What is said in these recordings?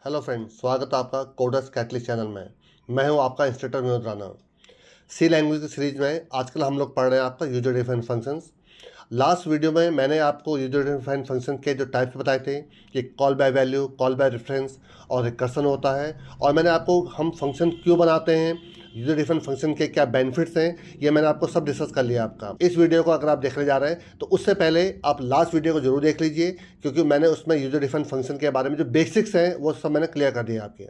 Hello friends, स्वागत है आपका कोडर्स कैटलिस्ट चैनल में। मैं हूं आपका इंस्ट्रक्टर विनोद राणा। सी लैंग्वेज की सीरीज में आजकल हम लोग पढ़ रहे हैं आपका user defined functions. Last video में मैंने आपको यूजर डिफाइंड फंक्शन के जो टाइप्स बताए थे कि call by value, call by reference और रिकर्सन होता है। और मैंने आपको हम फंक्शन क्यों बनाते हैं, यूजर डिफाइंड फंक्शन के क्या बेनिफिट्स हैं, ये मैंने आपको सब डिस्कस कर लिया। आपका इस वीडियो को अगर आप देखने जा रहे हैं तो उससे पहले आप लास्ट वीडियो को जरूर देख लीजिए, क्योंकि मैंने उसमें यूजर डिफाइंड फंक्शन के बारे में जो बेसिक्स हैं वो सब मैंने क्लियर कर दिया आपके।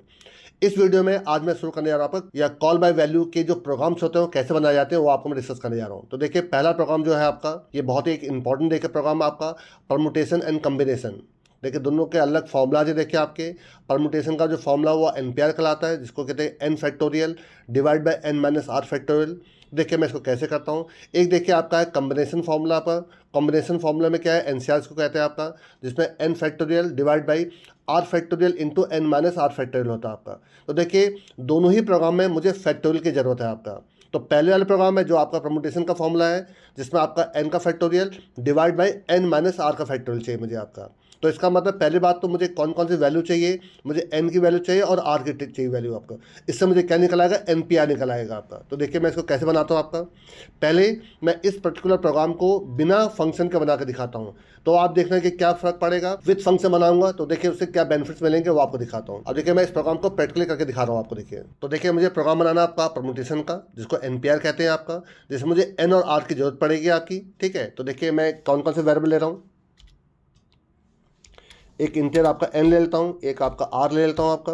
इस वीडियो में आज मैं शुरू करने जा रहा हूँ आपका या कॉल बाय वैल्यू के जो प्रोग्राम्स होते हैं वो कैसे बनाए जाते हैं वो आपको मैं डिस्कस करने जा रहा हूँ। तो देखिए, पहला प्रोग्राम जो है आपका, ये बहुत ही एक इंपॉर्टेंट देखिए प्रोग्राम आपका परमुटेशन एंड कम्बिनेशन। देखिए दोनों के अलग फॉर्मूलाज है। देखिए आपके परमुटेशन का जो फॉर्मूला वो NPR कहलाता है, जिसको कहते हैं n factorial divide by n minus r factorial. देखिए मैं इसको कैसे करता हूँ। एक देखिए आपका है कम्बिनेशन फार्मूला पर। कॉम्बिनेशन फार्मूला में क्या है, NCR को कहते हैं आपका, जिसमें n factorial divide by r factorial into n minus r factorial होता है आपका। तो देखिए दोनों ही प्रोग्राम में मुझे फैक्टोरियल की ज़रूरत है आपका। तो पहले वाले प्रोग्राम में जो आपका परमुटेशन का फॉर्मूला है, जिसमें आपका n का factorial divide by n minus r का फैक्टोरियल चाहिए मुझे आपका। तो इसका मतलब पहली बात तो मुझे कौन कौन सी वैल्यू चाहिए, मुझे n की वैल्यू चाहिए और r की चाहिए वैल्यू आपका। इससे मुझे क्या निकल आएगा, NPR निकल आएगा आपका। तो देखिए मैं इसको कैसे बनाता हूँ आपका। पहले मैं इस पर्टिकुलर प्रोग्राम को बिना फंक्शन के बना के दिखाता हूँ, तो आप देखना कि क्या फर्क पड़ेगा। विद फंक्शन बनाऊंगा तो देखिए उससे क्या बेनिफिट्स मिलेंगे वो आपको दिखाता हूँ। अब देखिए मैं इस प्रोग्राम को प्रैक्टिकली करके दिखा रहा हूँ आपको। देखिए तो देखिए मुझे प्रोग्राम बनाना आपका परमुटेशन का, जिसको NPR कहते हैं आपका, जिसमें मुझे n और r की जरूरत पड़ेगी आपकी। ठीक है, तो देखिए मैं कौन कौन से वेरिएबल ले रहा हूँ। एक इंटीजर आपका n ले लेता हूँ, एक आपका r ले लेता हूँ आपका,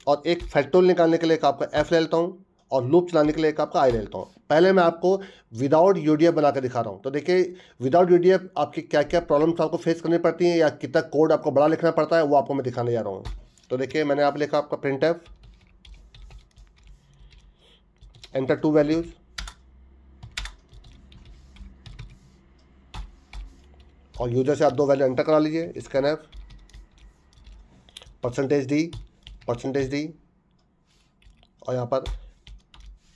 और एक फैक्टोरियल निकालने के लिए एक आपका f ले लेता हूँ, और लूप चलाने के लिए एक आपका i ले लेता हूँ। पहले मैं आपको विदाउट UDF बना के दिखा रहा हूँ। तो देखिए विदाउट UDF आपकी क्या क्या प्रॉब्लम्स आपको फेस करनी पड़ती हैं या कितना कोड आपको बड़ा लिखना पड़ता है वो आपको मैं दिखाने जा रहा हूँ। तो देखिए मैंने आप लिखा आपका printf एंटर टू वैल्यूज, और यूजर से आप दो वैल्यू एंटर करा लीजिए, scanf %d और यहाँ पर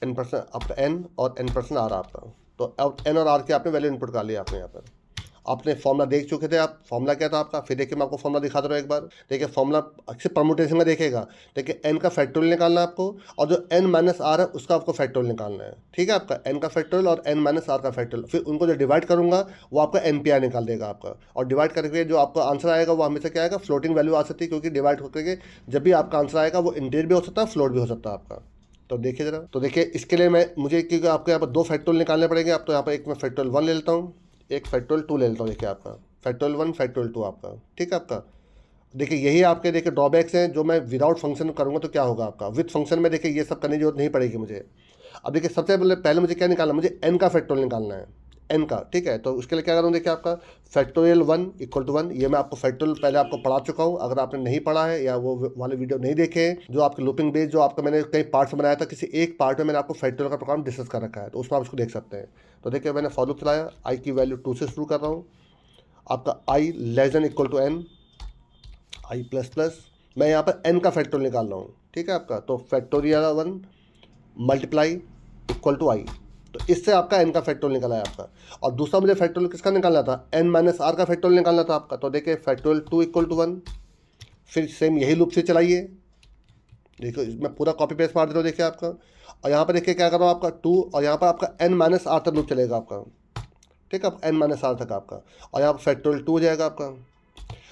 n% आपका n और n%r आपका। तो अब n और r की आपने वैल्यू इनपुट कर लिया आपने। यहाँ पर आपने फॉर्मूला देख चुके थे आप, फॉर्मूला क्या था आपका। फिर देखिए मैं आपको फॉर्मूला दिखा दे रहा हूँ एक बार। देखिए फॉर्मूला अक्सर परमुटेशन का देखेगा। देखिए n का फैक्टोरियल निकालना है आपको, और जो n माइनस r है उसका आपको फैक्टोरियल निकालना है। ठीक है, आपका n का फैक्टोरियल और n माइनस r का फैक्टोरियल, फिर उनको जो डिवाइड करूंगा वो आपका NPR निकाल देगा आपका। और डिवाइड करके जो आपका आंसर आएगा वो हमेशा क्या आएगा, फ्लोटिंग वैल्यू आ सकती है, क्योंकि डिवाइड होकर जब भी आपका आंसर आएगा वो इंटीजर भी हो सकता है, फ्लोट भी हो सकता है आपका। तो देखिए जरा, तो देखिए इसके लिए मुझे क्योंकि आपको यहाँ पर दो फैक्टोरियल निकालने पड़ेंगे। आप तो यहाँ पर एक मैं फैक्टोरियल 1 ले लेता हूँ, एक फैक्टोरियल 2 ले लेता हूँ। देखिए आपका फैक्टोरियल 1 फैक्टोरियल 2 आपका। ठीक है आपका। देखिए यही आपके देखिए ड्रॉबैक्स हैं। जो मैं विदाउट फंक्शन करूँगा तो क्या होगा आपका, विद फंक्शन में देखिए ये सब करने की जरूरत नहीं पड़ेगी मुझे। अब देखिए सबसे पहले मुझे क्या निकालना है, मुझे n का फैक्टोरियल निकालना है, n का। ठीक है, तो उसके लिए क्या करूँ, देखिए आपका फैक्टोरियल 1 इक्वल टू 1। ये मैं आपको फैक्टोरियल पहले आपको पढ़ा चुका हूँ। अगर आपने नहीं पढ़ा है या वो वाले वीडियो नहीं देखे हैं, जो आपके लूपिंग बेस जो आपका मैंने कई पार्ट्स में बनाया था, किसी एक पार्ट में मैंने आपको फैक्टोरियल का प्रोग्राम डिस्कस कर रखा है, तो उसमें आप उसको देख सकते हैं। तो देखिए मैंने फॉर लूप चलाया, i की वैल्यू 2 से शुरू कर रहा हूँ आपका, i less than equal to n, i plus plus, मैं यहाँ पर n का फैक्टोरियल निकाल रहा हूँ। ठीक है आपका, तो factorial 1 multiply equal to i, तो इससे आपका n का फैक्टोरियल निकला है आपका। और दूसरा मुझे फैक्टोरियल किसका निकालना था, n माइनस r का फैक्टोरियल निकालना था आपका। तो देखिए फैक्टोरियल 2 इक्वल टू 1, फिर सेम यही लूप से चलाइए। देखो मैं पूरा कॉपी पेस्ट मार दे रहा हूँ देखिए आपका। और यहाँ पर देखिए क्या कर रहा हूँ आपका 2, और यहाँ पर आपका n माइनस r तक लूप चलेगा आपका। ठीक है, n माइनस r तक आपका, और यहाँ पर फैक्टोरियल 2 हो जाएगा आपका।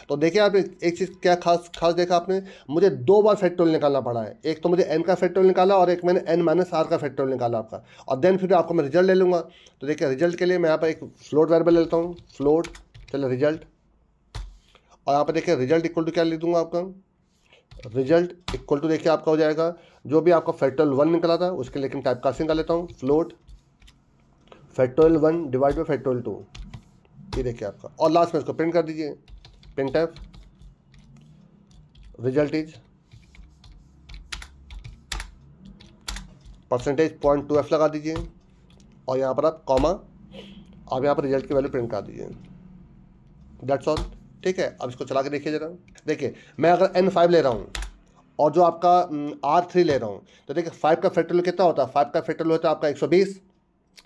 तो देखिए आप एक चीज़ क्या खास देखा आपने, मुझे दो बार फैक्टोरियल निकालना पड़ा है। एक तो मुझे n का फैक्टोरियल निकाला और एक मैंने n माइनस r का फैक्टोरियल निकाला आपका, और देन फिर आपको मैं रिजल्ट ले लूँगा। तो देखिए रिजल्ट के लिए मैं यहाँ पर एक फ्लोट वेरिएबल ले लेता हूँ, फ्लोट चलो रिजल्ट, और यहाँ पर देखिए रिजल्ट इक्वल टू क्या लिख दूँगा आपका, रिजल्ट इक्वल टू देखिए आपका हो जाएगा जो भी आपका फैक्टोरियल 1 निकला था उसके, लेकिन टाइप कास्टिंग कर लेता हूँ, float factorial 1 divide by factorial 2, ये देखिए आपका। और लास्ट में इसको प्रिंट कर दीजिए, printf रिजल्ट इज %.2f लगा दीजिए, और यहाँ पर आप कॉमा, आप यहाँ पर रिजल्ट की वैल्यू प्रिंट कर दीजिए। That's all. ठीक है, अब इसको चला के देखिए जरा। देखिए मैं अगर n5 ले रहा हूँ और जो आपका R3 ले रहा हूँ, तो देखिए 5 का फैक्टोरियल कितना होता है, 5 का फैक्टोरियल होता है आपका 120,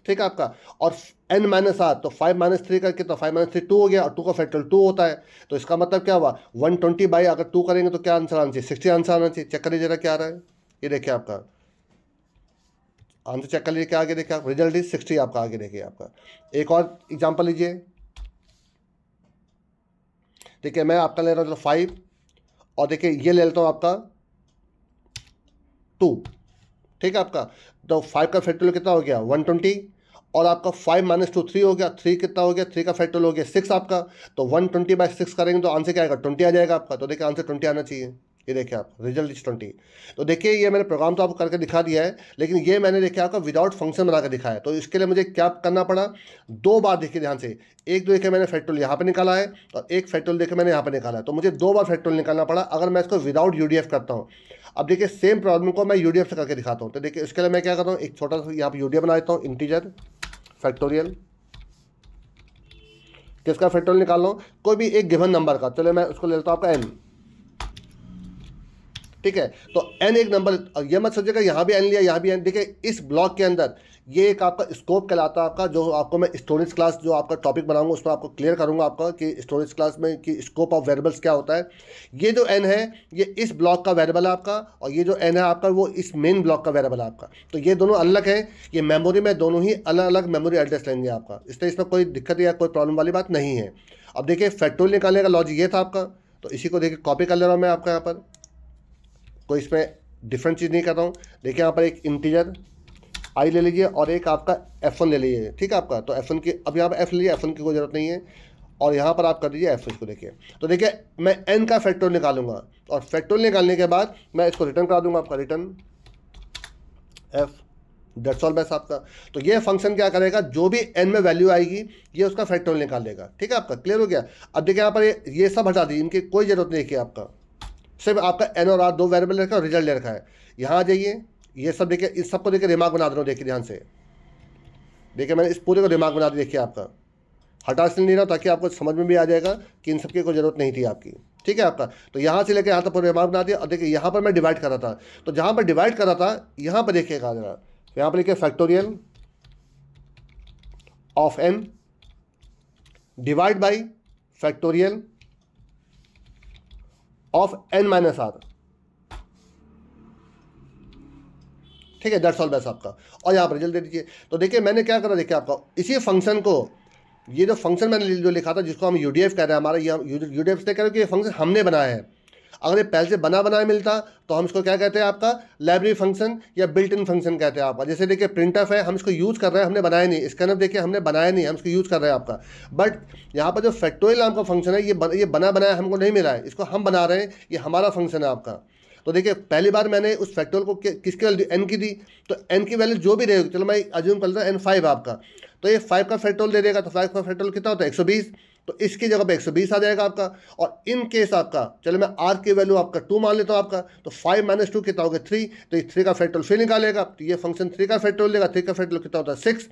ठीक है आपका। और n माइनस आर, तो 5 माइनस 3 का कितना, 5 माइनस 3 2 हो गया, और 2 का फैक्टोरियल 2 होता है। तो इसका मतलब क्या हुआ, 120 बाई अगर 2 करेंगे तो क्या आंसर आना चाहिए, 60 आंसर आना चाहिए। चेक करिए जरा क्या आ रहा है, ये देखिए आपका आंसर चेक कर लीजिए क्या आगे देखिए आप, रिजल्ट इज 60 आपका आगे देखिए आपका। एक और एग्जाम्पल लीजिए, देखिए मैं आपका ले रहा हूँ 5, और देखिए ये ले लेता हूँ आपका 2, ठीक है आपका। तो 5 का फैक्टोरियल कितना हो गया 120, और आपका 5 माइनस 2 3 हो गया, 3 कितना हो गया, 3 का फैक्टोरियल हो गया 6 आपका। तो 120 बाई 6 करेंगे तो आंसर क्या आएगा 20 आ जाएगा आपका। तो देखिए आंसर 20 आना चाहिए, ये देखिए आप रिजल्ट इज 20। तो देखिए ये मैंने प्रोग्राम तो आपको करके दिखा दिया है, लेकिन ये मैंने देखिए आपका विदाउट फंक्शन बना कर दिखाया है। तो इसके लिए मुझे क्या करना पड़ा, 2 बार देखिए ध्यान से, एक देखिए मैंने फैक्टोरियल यहाँ पे निकाला है, और एक फैक्टोरियल देखिए मैंने यहाँ पे निकाला है। तो मुझे 2 बार फैक्टोरियल निकालना पड़ा अगर मैं इसको विदाउट यूडीएफ करता हूँ। अब देखिए सेम प्रॉब्लम को मैं यूडीएफ से करके दिखाता हूँ। तो देखिए इसके लिए मैं क्या करता हूँ, एक छोटा सा यहाँ पे यूडीएफ बना देता हूँ, इंटीजर फैक्टोरियल, किसका फैक्टोरियल निकाल लो, कोई भी एक गिवन नंबर का, चलो मैं उसको ले लेता हूँ आपका n, ठीक है। तो n एक नंबर, ये मत सोचिएगा यहाँ भी n लिया यहाँ भी n। देखिए इस ब्लॉक के अंदर ये एक आपका स्कोप कहलाता है आपका, जो आपको मैं स्टोरेज क्लास जो आपका टॉपिक बनाऊंगा उसमें आपको क्लियर करूंगा आपका कि स्टोरेज क्लास में कि स्कोप ऑफ वेरिएबल्स क्या होता है। ये जो n है ये इस ब्लॉक का वेरिएबल है आपका, और ये जो n है आपका वो इस मेन ब्लॉक का वेरिएबल है आपका। तो ये दोनों अलग है, ये मेमोरी में दोनों ही अलग अलग मेमोरी एड्रेस लेंगे आपका, इसलिए इसमें कोई दिक्कत या कोई प्रॉब्लम वाली बात नहीं है। अब देखिए फैक्टोरियल निकालने का लॉजिक ये था आपका, तो इसी को देखिए कॉपी कर ले रहा हूँ मैं आपका यहाँ पर, कोई इसमें डिफरेंट चीज़ नहीं कर रहा हूँ। देखिए यहाँ पर एक इंटीजर आई ले लीजिए और एक आपका f1 ले लीजिए, ठीक है आपका। तो f1 की अब यहाँ पर f लीजिए, f1 की कोई जरूरत नहीं है, और यहाँ पर आप कर दीजिए f इसको। देखिए तो देखिए मैं n का फैक्टोरियल निकालूंगा, और फैक्टोरियल निकालने के बाद मैं इसको रिटर्न करा दूंगा आपका, रिटर्न f, दैट्स ऑल बस आपका। तो ये फंक्शन क्या करेगा, जो भी n में वैल्यू आएगी ये उसका फैक्टोरियल निकाल लेगा, ठीक है आपका। क्लियर हो गया। अब देखिए यहाँ पर ये सब हटा दीजिए, इनकी कोई जरूरत नहीं है आपका, सिर्फ आपका n और r 2 वेरिएबल रखा और रिजल्ट ले रखा है। यहाँ आ जाइए, ये सब देखिए, इस सबको देखिए दिमाग बना दे रहा हूँ, देखिए ध्यान से, देखिए मैंने इस पूरे को दिमाग बना दिया, देखिए आपका हटा इसलिए नहीं रहा ताकि आपको समझ में भी आ जाएगा कि इन सबकी कोई जरूरत नहीं थी आपकी, ठीक है आपका। तो यहाँ से लेकर यहाँ तक पूरे दिमाग बना दिया। और देखिए यहाँ पर मैं डिवाइड कर रहा था, तो जहाँ पर डिवाइड कर रहा था यहाँ पर देखिएगा जरा, यहाँ पर लिखिए factorial of n divide by factorial of n minus r, ठीक है, दैट्स ऑल बेस्ट आपका। और यहाँ पर रिजल्ट दे दीजिए। तो देखिए मैंने क्या करा, देखिए आपका इसी फंक्शन को, ये जो फंक्शन मैंने जो लिखा था जिसको हम यूडीएफ कह रहे हैं, हमारा ये यूडीएफ से कह रहे हैं कि ये फंक्शन हमने बनाया है। अगर ये पहले से बना बनाया मिलता तो हम इसको क्या कहते हैं आपका, लाइब्रेरी फंक्शन या बिल्ट इन फंक्शन कहते हैं आपका। जैसे देखिए प्रिंटफ है, हम इसको यूज़ कर रहे हैं, हमने बनाया नहीं, स्कैनअप देखिए हमने बनाया नहीं, हम इसको यूज़ कर रहे हैं आपका। बट यहाँ पर जो फैक्टोरियल नाम का फंक्शन है ये बना बनाया हमको नहीं मिला है, इसको हम बना रहे हैं, ये हमारा फंक्शन है आपका। तो देखिए पहली बार मैंने उस फैक्टोरियल को किसकी वैल्यू n की दी, तो n की वैल्यू जो भी रहेगी, चलो मैं अज्यूम कर लेता हूँ n5 आपका, तो ये 5 का फैक्टोरियल दे देगा। तो 5 का फैक्टोरियल कितना होता है 120, तो इसकी जगह पे 120 आ जाएगा आपका। और इन केस आपका, चलो मैं r की वैल्यू आपका 2 मान लेता हूँ आपका, तो 5 माइनस 2 कितना होगा 3, तो ये 3 का फैक्टोरियल फिर निकालेगा, तो ये फंक्शन 3 का फैक्टोरियल देगा, 3 का फैक्टोरियल कितना होता है 6,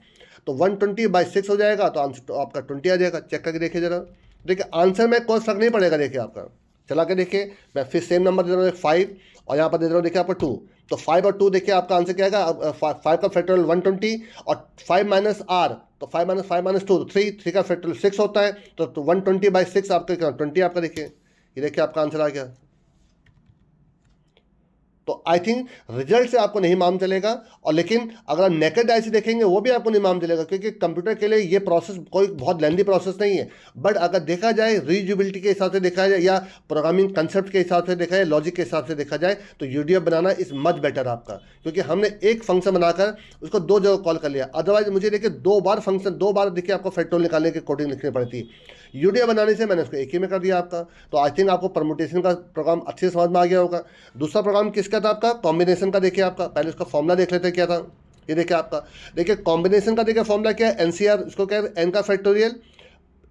तो 120 बाई 6 हो जाएगा, तो आंसर तो आपका 20 आ जाएगा। चेक करके देखिए जरा, देखिए आंसर में कोई फर्क नहीं पड़ेगा। देखिए आपका चला के देखिए, मैं फिर सेम नंबर दे रहा हूँ 5, और यहाँ पर दे रहा हूँ देखिए आपका 2, तो 5 और 2 देखिए आपका आंसर क्या आएगा, 5 का फैक्टोरियल 120 और 5 माइनस r, तो 5 माइनस 2 3 का फैक्टोरियल 6 होता है, तो 120 बाई 6 आपका क्या 20 आपका। देखिए ये देखिए आपका आंसर आ गया। तो आई थिंक रिजल्ट से आपको नहीं मालूम चलेगा, और लेकिन अगर आप नेकेड आई से देखेंगे वो भी आपको नहीं मालूम चलेगा, क्योंकि कंप्यूटर के लिए ये प्रोसेस कोई बहुत लेंदी प्रोसेस नहीं है। बट अगर देखा जाए रीयूजेबिलिटी के हिसाब से देखा जाए, या प्रोग्रामिंग कंसेप्ट के हिसाब से देखा जाए, लॉजिक के हिसाब से देखा जाए, तो UDF banana is much better आपका, क्योंकि हमने एक फंक्शन बनाकर उसको 2 जगह कॉल कर लिया। अदरवाइज मुझे देखिए 2 बार फंक्शन 2 बार देखिए आपको फैक्टोरियल निकालने की कोडिंग लिखनी पड़ती। यूडीएफ बनाने से मैंने उसको एक ही में कर दिया आपका। तो आई थिंक आपको परमुटेशन का प्रोग्राम अच्छे से समझ में आ गया होगा। दूसरा प्रोग्राम किसका था आपका, कॉम्बिनेशन का। देखिए आपका पहले उसका फॉर्मूला देख लेते क्या था, ये देखिए आपका, देखिए कॉम्बिनेशन का देखिए फॉर्मूला क्या है, एनसीआर, इसको क्या है n का फैक्टोरियल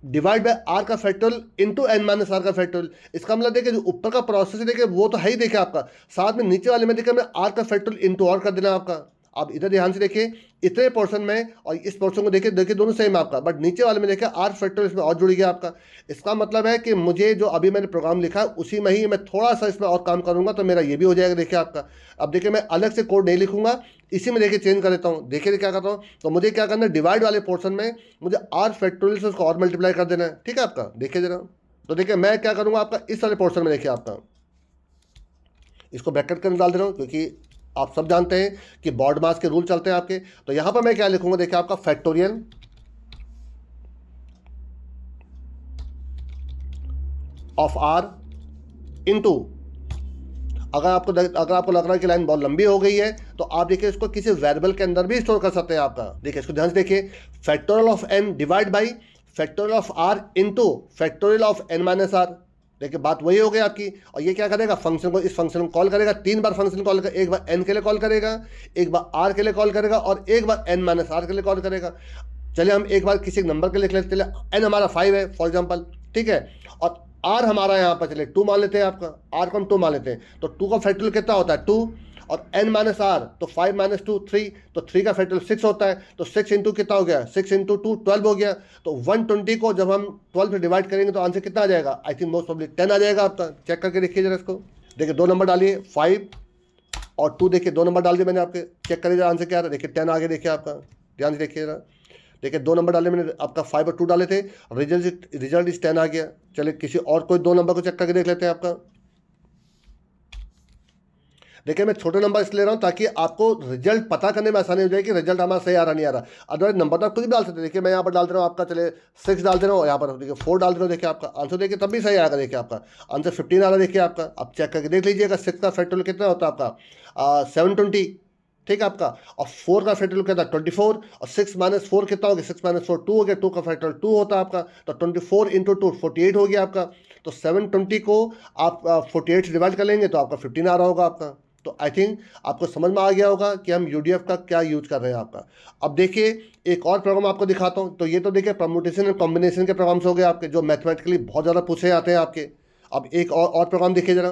डिवाइड बाय r का factorial into n minus r का फैक्टोरियल। इसका मतलब देखिए जो ऊपर का प्रोसेस है देखिए वो तो है ही, देखिए आपका साथ में नीचे वाले में देखिए मैं r का फैक्टोरियल इंटू और कर देना आपका। आप इधर ध्यान से देखिए, इतने पोर्शन में और इस पोर्शन को देखिए दोनों सेम है आपका, बट नीचे वाले में देखिए आर फैक्टर इसमें और जुड़ गया आपका। इसका मतलब है कि मुझे जो अभी मैंने प्रोग्राम लिखा उसी में ही मैं थोड़ा सा इसमें और काम करूंगा तो मेरा ये भी हो जाएगा। देखिए आपका, अब देखिए मैं अलग से कोड नहीं लिखूंगा, इसी में देखिए चेंज कर देता हूँ। देखिए क्या करता हूँ, तो मुझे क्या करना है, डिवाइड वाले पोर्शन में मुझे आर फैक्टोरियल से उसको और मल्टीप्लाई कर देना है। ठीक है आपका, देखिए जरा, तो देखिए मैं क्या करूँगा आपका इस वाले पोर्शन में, देखिए आपका इसको ब्रैकेट कर डाल दे रहा हूँ क्योंकि आप सब जानते हैं कि बॉड मास के रूल चलते हैं आपके। तो यहां पर मैं क्या लिखूंगा, देखिए आपका फैक्टोरियल ऑफ आर इनटू, अगर आपको लग रहा है कि लाइन बहुत लंबी हो गई है तो आप देखिए इसको किसी वेरिएबल के अंदर भी स्टोर कर सकते हैं आपका। देखिए इसको ध्यान से देखिए, factorial of n divide by factorial of r into factorial of n minus r. देखिए बात वही हो गई आपकी। और ये क्या करेगा, फंक्शन को, इस फंक्शन को कॉल करेगा, 3 बार फंक्शन कॉल करेगा, एक बार एन के लिए कॉल करेगा, एक बार आर के लिए कॉल करेगा और एक बार एन माइनस आर के लिए कॉल करेगा। चलिए हम एक बार किसी नंबर के लिए लिख लेते हैं, एन हमारा 5 है फॉर एग्जाम्पल, ठीक है, और आर हमारा यहाँ पर चलिए 2 मान लेते हैं आपका, आर को हम 2 मान लेते हैं। तो 2 का फैक्टोरियल कितना होता है 2, और n माइनस आर तो 5 माइनस 2 3, तो 3 का फैक्टोरियल 6 होता है। तो 6 इंटू कितना हो गया, 6 इंटू 2 12 हो गया। तो 120 को जब हम 12 से डिवाइड करेंगे तो आंसर कितना आ जाएगा, आई थिंक मोस्ट प्रॉब्ली 10 आ जाएगा आपका। चेक करके देखिए जरा इसको, देखिए 2 नंबर डालिए 5 और 2, देखिए 2 नंबर डाल दिए मैंने आपके, चेक करिए आंसर क्या आ रहा है। देखिए 10 आ गया, देखिए आपका ध्यान से देखिए जरा, देखिए 2 नंबर डाले मैंने आपका 5 और 2 डाले थे, रिजल्ट इस 10 आ गया। चलिए किसी और कोई 2 नंबर को चेक करके देख लेते हैं आपका। देखिए मैं छोटे नंबर इसलिए ले रहा हूँ ताकि आपको रिजल्ट पता करने में आसानी हो जाए कि रिजल्ट हमारा सही आ रहा नहीं आ रहा। अदरवाइज नंबर तो आप खुद भी डाल सकते हैं। देखिए मैं यहाँ पर डाल दे रहा हूँ आपका, चले 6 डाल दे रहा हूँ, यहाँ पर देखिए 4 डाल दे रहा हूँ, देखिए आपका आंसर देखिए तब भी सही आएगा। देखिए आपका आंसर 15 आ रहा है, देखिए आपका, आप चेक करके देख लीजिएगा। 6 का फैक्टोरियल कितना होता है आपका 720, ठीक है आपका, और 4 का फैक्टोरियल कितना 24, और 6 माइनस 4 कितना हो गया, 6 माइनस 4 2 हो गया, 2 का फैक्टोरियल 2 होता है आपका, तो 24 इंटू 2 48 हो गया आपका। तो 720 को आप 48 से डिवाइड कर लेंगे तो आपका 15 आ रहा होगा आपका। तो आई थिंक आपको समझ में आ गया होगा कि हम यूडीएफ का क्या यूज कर रहे हैं आपका। अब देखिए एक और प्रोग्राम आपको दिखाता हूँ। तो ये तो देखिए परम्यूटेशन एंड कॉम्बिनेशन के प्रोग्राम्स हो गए आपके, जो मैथमेटिकली बहुत ज़्यादा पूछे जाते हैं आपके। अब एक और प्रोग्राम देखिए जरा,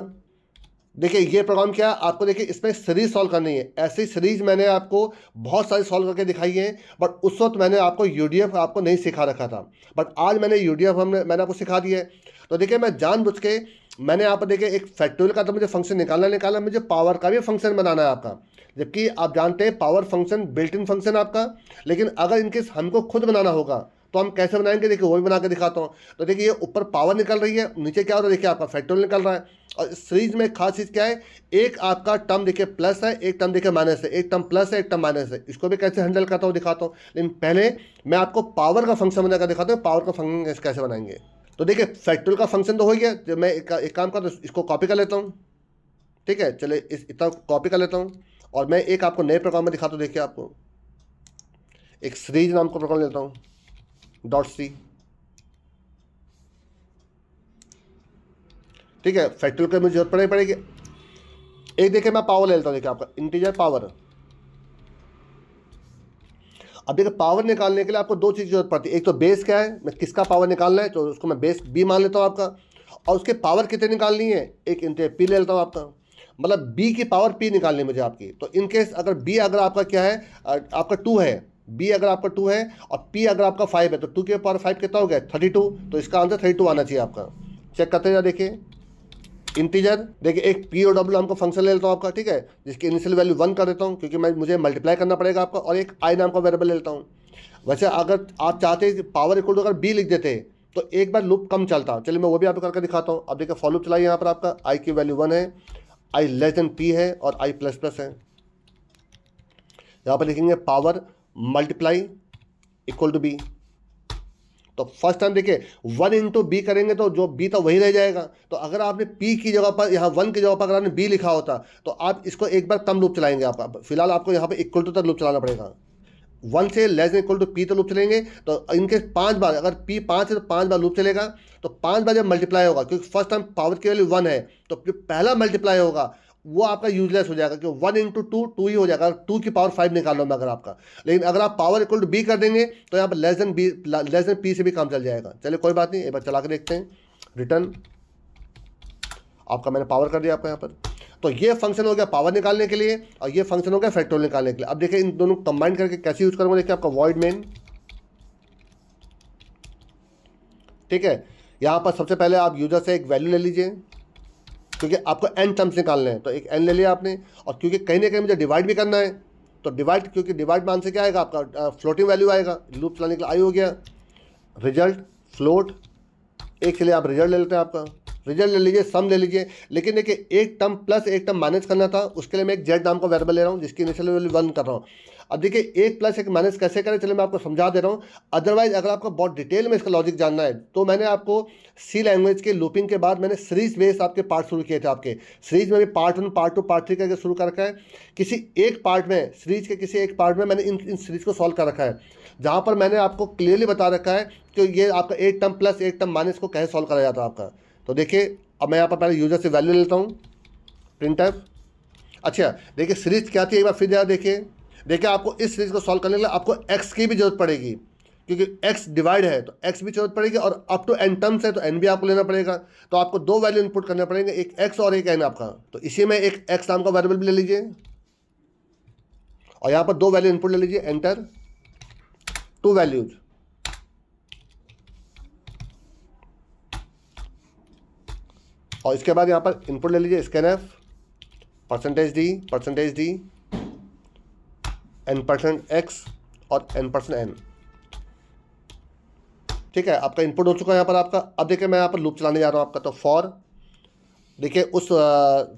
देखिए ये प्रोग्राम क्या है आपको, देखिए इसमें सीरीज सॉल्व करनी है। ऐसी सीरीज मैंने आपको बहुत सारी सॉल्व करके दिखाई है, बट उस वक्त मैंने आपको यूडीएफ आपको नहीं सिखा रखा था, बट आज मैंने यूडीएफ मैंने आपको सिखा दिया है। तो देखिए मैं जानबूझ के मैंने यहाँ पर देखिए एक फैक्टोरियल का तो मुझे फंक्शन निकालना, मुझे पावर का भी फंक्शन बनाना है आपका। जबकि आप जानते हैं power function built in function आपका, लेकिन अगर इनकेस हमको खुद बनाना होगा तो हम कैसे बनाएंगे, देखिए वो भी बना के दिखाता हूँ। तो देखिए ये ऊपर पावर निकल रही है, नीचे क्या हो रहा है, देखिए आपका फैक्टोरियल निकल रहा है। और इस सीरीज में खास चीज़ क्या है, एक आपका टर्म देखिए प्लस है, एक टर्म देखिए माइनस है, एक टर्म प्लस है, एक टर्म माइनस है। इसको भी कैसे हैंडल करता हूँ दिखाता हूँ, लेकिन पहले मैं आपको पावर का फंक्शन बनाकर दिखाता हूँ, पावर का फंक्शन कैसे बनाएंगे। तो देखिए फैक्टोरियल का फंक्शन तो हो गया, तो मैं एक काम करता हूँ, इसको कॉपी कर लेता हूँ, ठीक है। चलिए इतना कॉपी कर लेता हूँ और मैं एक आपको नए प्रोग्राम में दिखाता हूँ। देखिए आपको एक सीरीज नाम का प्रोग्राम लेता हूँ, .c, ठीक है। फैक्टोरियल की मुझे जरूरत पड़ेगी। एक देखिए मैं पावर ले लेता हूँ, देखिए आपका इंटीजर पावर। अब देखिए पावर निकालने के लिए आपको 2 चीज़ की जरूरत पड़ती है। एक तो बेस क्या है, मैं किसका पावर निकालना है, तो उसको मैं बेस b मान लेता हूँ आपका, और उसके पावर कितने निकालनी है, एक इंटीजर p ले लेता हूँ आपका, मतलब b की पावर p निकालनी है मुझे आपकी। तो इन केस अगर b अगर आपका क्या है, आपका 2 है, b अगर आपका 2 है और p अगर आपका 5 है, तो 2 की पावर 5 कितना हो गया 32। तो इसका आंसर 32 आना चाहिए आपका। चेक करते हैं, देखिए इंटीजर, देखिए एक पी ओ डब्ल्यू नाम का फंक्शन ले लेता हूँ आपका, ठीक है, जिसकी इनिशियल वैल्यू 1 कर देता हूँ क्योंकि मुझे मल्टीप्लाई करना पड़ेगा आपका, और एक आई नाम का वेरिएबल ले लेता हूँ। वैसे अगर आप चाहते हैं कि पावर इक्वल टू अगर बी लिख देते तो एक बार लूप कम चलता। चलिए मैं वो भी आपको करके दिखाता हूँ। अब देखिए फॉर लूप चलाइए, यहाँ पर आपका आई की वैल्यू 1 है, आई लेस देन पी है और आई प्लस प्लस है। यहाँ पर लिखेंगे power multiply equal to B. तो फर्स्ट टाइम देखिए 1 इंटू बी करेंगे तो जो बी था वही रह जाएगा। तो अगर आपने पी की जगह पर यहाँ 1 की जगह पर अगर आपने बी लिखा होता तो आप इसको एक बार कम लूप चलाएंगे। आप फिलहाल आपको यहाँ पे इक्वल टू तक लूप चलाना पड़ेगा। 1 से less than equal to P तो लूप चलेंगे। तो इनके 5 बार, अगर पी 5 है तो 5 बार लूप चलेगा। तो 5 बार जब मल्टीप्लाई होगा, क्योंकि फर्स्ट टाइम पावर की वैल्यू 1 है, तो जो पहला मल्टीप्लाई होगा वो आपका यूजलेस हो जाएगा, क्योंकि 1 इंटू 2 2 ही हो जाएगा। 2 की पावर 5 निकाल लो मैं अगर आपका। लेकिन अगर आप पावर इक्वल टू बी कर देंगे तो यहाँ पर लेस देन पी से भी काम चल जाएगा। चलिए कोई बात नहीं, एक बार चला के देखते हैं। रिटर्न आपका मैंने पावर कर दिया आपका यहाँ पर। तो ये फंक्शन हो गया पावर निकालने के लिए और ये फंक्शन हो गया फैक्टोरियल निकालने के लिए। अब देखिए इन दोनों कंबाइन करके कैसे यूज करूँगा, देखिए आपका वॉइड मेन, ठीक है। यहाँ पर सबसे पहले आप यूजर से एक वैल्यू ले लीजिए, क्योंकि आपको n टर्म्स निकालने हैं, तो एक n ले लिया आपने। और क्योंकि कहीं ना कहीं मुझे डिवाइड भी करना है, तो डिवाइड, क्योंकि डिवाइड मान से क्या आएगा आपका फ्लोटिंग वैल्यू आएगा, लूप चलाने के लिए आई हो गया। रिजल्ट फ्लोट, एक चलिए आप रिजल्ट ले लेते हैं, आपका रिजल्ट ले लीजिए, सम ले लीजिए। लेकिन देखिए एक टर्म प्लस एक टर्म माइनस करना था, उसके लिए मैं एक जेड नाम का वेरिएबल ले रहा हूँ जिसकी इनिशियल वैल्यू 1 कर रहा हूँ। अब देखिए एक प्लस एक माइनस कैसे करें, चलिए मैं आपको समझा दे रहा हूँ। अदरवाइज अगर आपको बहुत डिटेल में इसका लॉजिक जानना है तो मैंने आपको सी लैंग्वेज के लूपिंग के बाद मैंने सीरीज बेस आपके पार्ट शुरू किए थे। आपके सीरीज में भी पार्ट 1 पार्ट 2 पार्ट 3 करके शुरू कर रखा है। किसी एक पार्ट में, सीरीज के किसी एक पार्ट में मैंने इन सीरीज को सॉल्व कर रखा है, जहाँ पर मैंने आपको क्लियरली बता रखा है कि ये आपका एक टर्म प्लस एक टर्म माइनस को कैसे सॉल्व करा जाता है आपका। तो देखिए अब मैं यहाँ पर पहले यूजर से वैल्यू लेता हूँ, प्रिंटफ। अच्छा देखिए सीरीज क्या थी, एक बार फिर जरा देखिए आपको इस सीरीज को सॉल्व करने के लिए आपको x की भी जरूरत पड़ेगी, क्योंकि x डिवाइड है तो x भी जरूरत पड़ेगी, और अप टू n टर्म्स है तो n भी आपको लेना पड़ेगा। तो आपको दो वैल्यू इनपुट करने पड़ेंगे, एक x और एक n आपका। तो इसी में एक x नाम का वेरिएबल भी ले लीजिए और यहाँ पर दो वैल्यू इनपुट ले लीजिए, एंटर टू वैल्यूज। और इसके बाद यहाँ पर इनपुट ले लीजिए स्कैनफ, %d n% x और n%n, ठीक है। आपका इनपुट हो चुका है यहाँ पर आपका। अब देखिए मैं यहाँ पर लूप चलाने जा रहा हूँ आपका। तो फॉर देखिए उस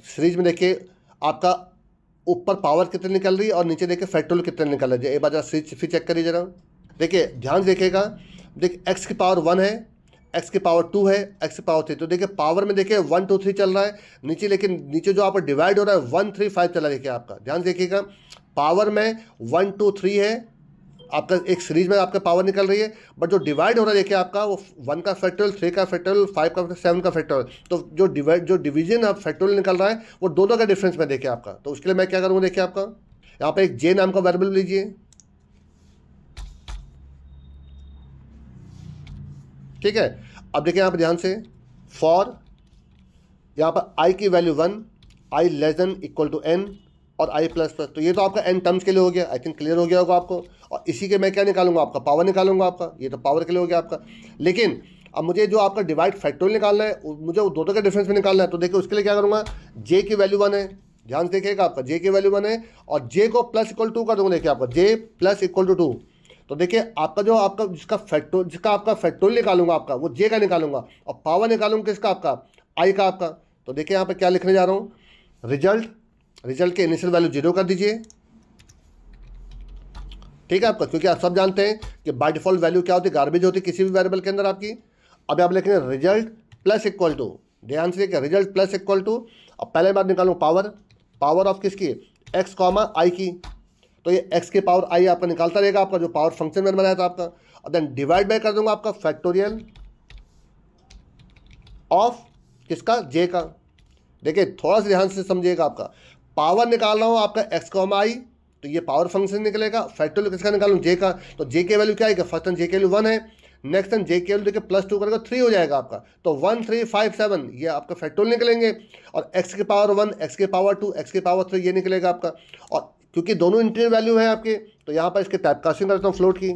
सीरीज में देखिए आपका ऊपर पावर कितनी निकल रही है और नीचे देखिए फैक्टोरियल कितने निकल रही है। एक बार जरा सीरीज फिर चेक करिए जरा, देखिए ध्यान से देखिएगा। देखिए x की पावर 1 है, x की पावर 2 है, x की पावर 3। तो देखिए पावर में देखिए 1 2 3 चल रहा है नीचे, लेकिन नीचे जो आपका डिवाइड हो रहा है 1 3 5 चल रहा है। देखिए आपका ध्यान से देखिएगा, पावर में 1 2 3 है आपका, एक सीरीज में आपका पावर निकल रही है, बट जो डिवाइड हो रहा है देखिए आपका वो 1 का फैक्टोरियल, 3 का फैक्टोरियल, 5 का, 7 का फैक्टोरियल। तो जो डिवीजन अब फैक्टोरियल निकल रहा है वो दोनों का डिफरेंस में देखिए आपका। तो उसके लिए मैं क्या करूँगा, देखिए आपका यहाँ पे एक जे नाम का वेरिएबल लीजिए, ठीक है। अब देखिए यहाँ पर ध्यान से, फॉर यहाँ पर i की value 1, i less than equal to n और i प्लस प्लस। तो ये तो आपका n टर्म्स के लिए हो गया, आई थिंक क्लियर हो गया होगा आपको। और इसी के मैं क्या निकालूंगा, आपका पावर निकालूंगा आपका, ये तो पावर के लिए हो गया आपका। लेकिन अब मुझे जो आपका डिवाइड फैक्टोरियल निकालना है, मुझे वो दोनों का डिफरेंस में निकालना है। तो देखिए उसके लिए क्या करूँगा, j की वैल्यू 1 है, ध्यान से देखिएगा आपका j की वैल्यू 1 है, और j को प्लस इक्वल टू कर दूंगा। देखिए आपका j प्लस इक्वल टू 2। तो देखिए आपका जो आपका जिसका आपका फैक्टोरियल निकालूंगा आपका, वो j का निकालूंगा, और पावर निकालूंगा किसका, आपका i का आपका। तो देखिए यहाँ पे क्या लिखने जा रहा हूँ, रिजल्ट के इनिशियल वैल्यू 0 कर दीजिए, ठीक है आपका। क्योंकि आप सब जानते हैं कि बाय डिफॉल्ट वैल्यू क्या होती है, गार्बेज होती है किसी भी वेरिएबल के अंदर आपकी। अब आप लिखेंगे रिजल्ट प्लस इक्वल टू, ध्यान से देखिए रिजल्ट प्लस इक्वल टू। अब पहले बार निकालूँ पावर ऑफ किसकी, x कॉमा i की। तो ये x की पावर i आपका निकालता रहेगा, आपका जो पावर फंक्शन में बनाया था आपका। और देन डिवाइड बाय कर दूंगा आपका फैक्टोरियल ऑफ किसका, j का। देखिए थोड़ा सा ध्यान से समझिएगा, आपका पावर निकाल रहा हूँ आपका x कॉमा i, तो ये पावर फंक्शन निकलेगा। फैक्टोरियल किसका निकालूँ, j का। तो j की वैल्यू क्या है, फर्स्ट टाइम j की वैल्यू 1 है, नेक्स्ट टाइम j की वैल्यू देखिए प्लस 2 करेगा 3 हो जाएगा आपका। तो 1 3 5 7 ये आपका फैक्टोरियल निकलेंगे, और x की पावर 1, x की पावर 2, x की पावर 3 ये निकलेगा आपका। और क्योंकि दोनों इंटीजर वैल्यू है आपके, तो यहाँ पर इसके टाइपकास्टिंग करता हूँ फ्लोट की।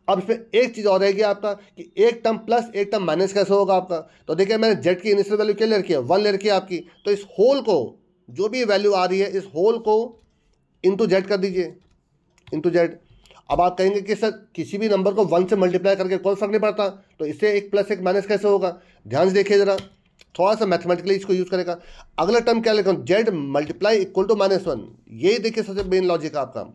अब इसमें एक चीज़ और रहेगी आपका कि एक टर्म प्लस एक टर्म माइनस कैसे होगा आपका। तो देखिए मैंने जेड की इनिशियल वैल्यू क्या ले रखी है, 1 ले रखी है आपकी। तो इस होल को, जो भी वैल्यू आ रही है, इस होल को इंटू जेड कर दीजिए, इंटू जेड। अब आप कहेंगे कि सर किसी भी नंबर को 1 से मल्टीप्लाई करके कोई फर्क नहीं पड़ता, तो इससे एक प्लस एक माइनस कैसे होगा। ध्यान से देखिए जरा, थोड़ा सा मैथमेटिकली इसको यूज करेगा। अगला टर्म क्या लिखा, जेड मल्टीप्लाई इक्वल टू -1, यही देखिए सबसे मेन लॉजिक आपका।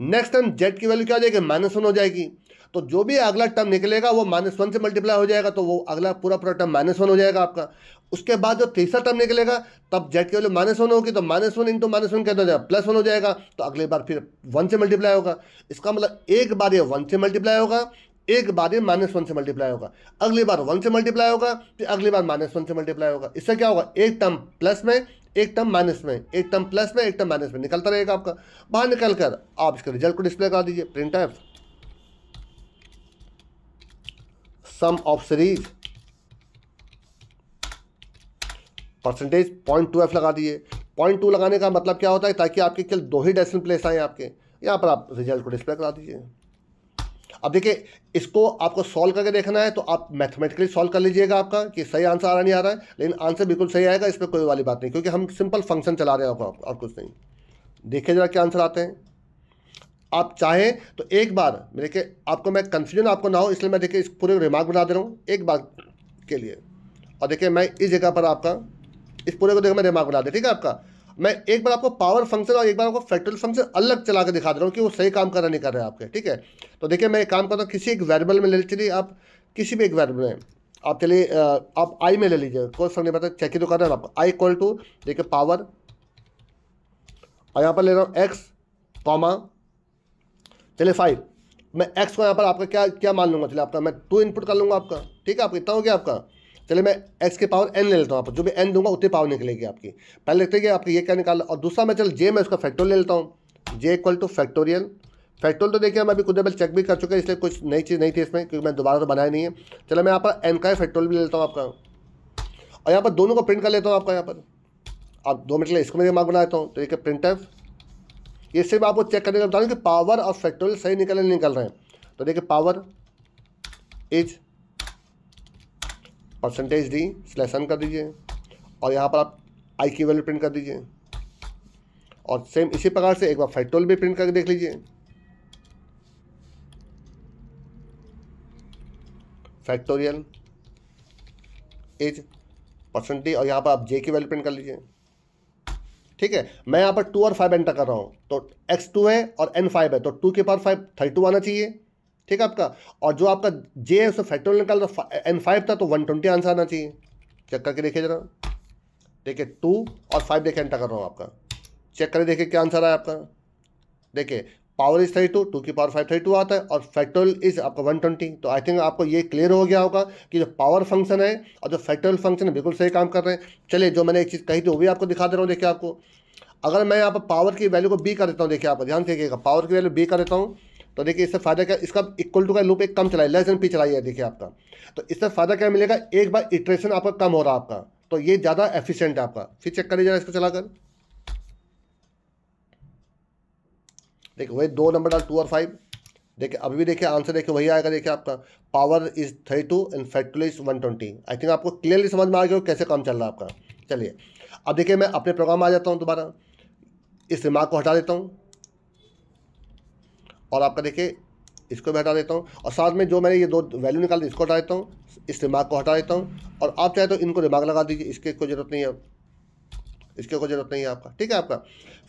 नेक्स्ट टर्म जेड की वैल्यू क्या हो जाएगी, -1 हो जाएगी। तो जो भी अगला टर्म निकलेगा वो -1 से मल्टीप्लाई हो जाएगा, तो वो अगला पूरा टर्म -1 हो जाएगा आपका। उसके बाद जो तीसरा टर्म निकलेगा तब जेड की वैल्यू -1 होगी, तो -1 इंटू -1 क्या हो जाएगा, +1 हो जाएगा। तो अगली बार फिर 1 से मल्टीप्लाई होगा। इसका मतलब एक बार ये 1 से मल्टीप्लाई होगा, एक बार ये -1 से मल्टीप्लाई होगा, अगली बार 1 से मल्टीप्लाई होगा, फिर अगली बार -1 से मल्टीप्लाई होगा। इससे क्या होगा, एक टर्म प्लस में, एक टर्म माइनस में, एक टर्म प्लस में, एक टर्म माइनस में निकलता रहेगा आपका। बाहर निकल कर आप इसके रिजल्ट को डिस्प्ले करा दीजिए, printf sum of series percentage 0.2f लगा दिए। 0.2 लगाने का मतलब क्या होता है, ताकि आपके केवल 2 ही डेसिमल प्लेस आए आपके, यहाँ पर आप रिजल्ट को डिस्प्ले करा दीजिए। अब देखिए, इसको आपको सॉल्व करके देखना है तो आप मैथमेटिकली सॉल्व कर लीजिएगा आपका कि सही आंसर आ रहा नहीं आ रहा है, लेकिन आंसर बिल्कुल सही आएगा, इसमें कोई वाली बात नहीं, क्योंकि हम सिंपल फंक्शन चला रहे हैं और कुछ नहीं। देखिए जरा क्या आंसर आते हैं। आप चाहें तो एक बार देखिए, आपको मैं कन्फ्यूजन आपको ना हो इसलिए मैं देखिए इस पूरे रिमार्क बना दे रहा हूँ एक बार के लिए। और देखिए मैं इस जगह पर आपका इस पूरे को देखो मैं रिमार्क बना दे, ठीक है आपका। मैं एक बार आपको पावर फंक्शन और एक बार आपको फैक्टोरियल फंक्शन अलग चला कर दिखा दे रहा हूँ कि वो सही काम कर रहा नहीं कर रहे हैं आपके, ठीक है। तो देखिए मैं एक काम करता हूँ, किसी एक वेरिएबल में ले चलिए आप, किसी भी एक वेरिएबल में आप चलिए, आप आई में ले लीजिए, कोई फर्क नहीं पड़ता, चेक ही तो कर रहे हैं आप। आई इक्वल टू देखिए पावर, और यहाँ पर ले रहा हूँ एक्स कॉमा चलिए 5। मैं एक्स को यहाँ पर आपका क्या क्या मान लूँगा, चलिए आपका मैं 2 इनपुट कर लूँगा आपका, ठीक है। आपका इतना हो गया आपका। चलिए मैं एक्स के पावर n ले लेता हूँ, आप जो भी n दूंगा उतनी पावर निकलेगी आपकी। पहले देखते हैं आपकी ये क्या निकाल, और दूसरा मैं चल जे मैं उसका फैक्टोरियल ले लेता हूँ, J equal two factorial. Factorial तो देखिए मैं अभी खुद चेक भी कर चुका है, इसलिए कुछ नई चीज़ नहीं थी इसमें, क्योंकि मैं दोबारा तो बनाया नहीं है। चलो मैं यहाँ पर n का फैक्टोरियल भी ले लेता हूँ आपका, और यहाँ पर दोनों को प्रिंट कर लेता हूँ आपका। यहाँ पर आप 2 मिनट के लिए इसको मैं दिमाग बना देता हूँ। तो देखिए प्रिंट एफ, ये सिर्फ आपको चेक करने का बता दूँ कि पावर और फैक्टोरियल सही निकल रहे हैं। तो देखिए power is percentage D slash n कर दीजिए, और यहाँ पर आप आई की वैल्यू प्रिंट कर दीजिए, और सेम इसी प्रकार से एक बार फैक्टोरियल भी प्रिंट करके देख लीजिए। फैक्टोरियल इज परसेंटेज, और यहाँ पर आप जे की वैल्यू प्रिंट कर लीजिए, ठीक है। मैं यहाँ पर 2 और 5 एंटर कर रहा हूँ, तो x2 है और n 5 है, तो 2 के पावर 5 32 आना चाहिए, ठीक है आपका। और जो आपका j है उसमें फैक्टोरियल निकाल, तो n 5 था तो 120 आंसर आना चाहिए। चेक करके देखिए जरा, देखिए 2 और 5 देखिए एंटर कर रहा हूँ आपका, चेक करके देखिए क्या आंसर आया आपका। देखिए पावर इज 32, 2 की पावर 5 32 आता है, और फैक्टोरियल इज आपका 120। तो आई थिंक आपको ये क्लियर हो गया होगा कि जो पावर फंक्शन है और जो फैक्टोरियल फंक्शन है बिल्कुल सही काम कर रहे हैं। चलिए जो मैंने एक चीज़ कही थी वो भी आपको दिखा दे रहा हूँ। देखिए आपको, अगर मैं यहाँ पर पावर की वैल्यू को बी कर देता हूँ, देखिए आप ध्यान से देखिएगा, पावर की वैल्यू बी कर देता हूँ, तो देखिए इससे फायदा क्या, इसका इक्वल टू का लूप एक कम चलाइए, लेस देन पी चलाइए देखिए आपका। तो इससे फायदा क्या मिलेगा, एक बार इटरेशन आपका कम हो रहा है आपका, तो ये ज़्यादा एफिशिएंट है आपका। फिर चेक करिए जरा इसको चलाकर, देखिए वही 2 नंबर डाल 2 और 5, देखिए अभी भी देखिए आंसर देखिए वही आएगा। देखिए आपका power is 32 and factorial is 120। I think आपको क्लियरली समझ में आ गया कैसे काम चल रहा है आपका। चलिए अब देखिए मैं अपने प्रोग्राम में आ जाता हूँ दोबारा, इस रिमार्क को हटा देता हूँ, और आपका देखिए इसको भी हटा देता हूँ, और साथ में जो मैंने ये 2 वैल्यू निकाल दी इसको हटा देता हूँ, इस रिमार्क को हटा देता हूँ, और आप चाहे तो इनको रिमार्क लगा दीजिए, इसके कोई ज़रूरत नहीं है, इसके कोई ज़रूरत नहीं है आपका, ठीक है आपका।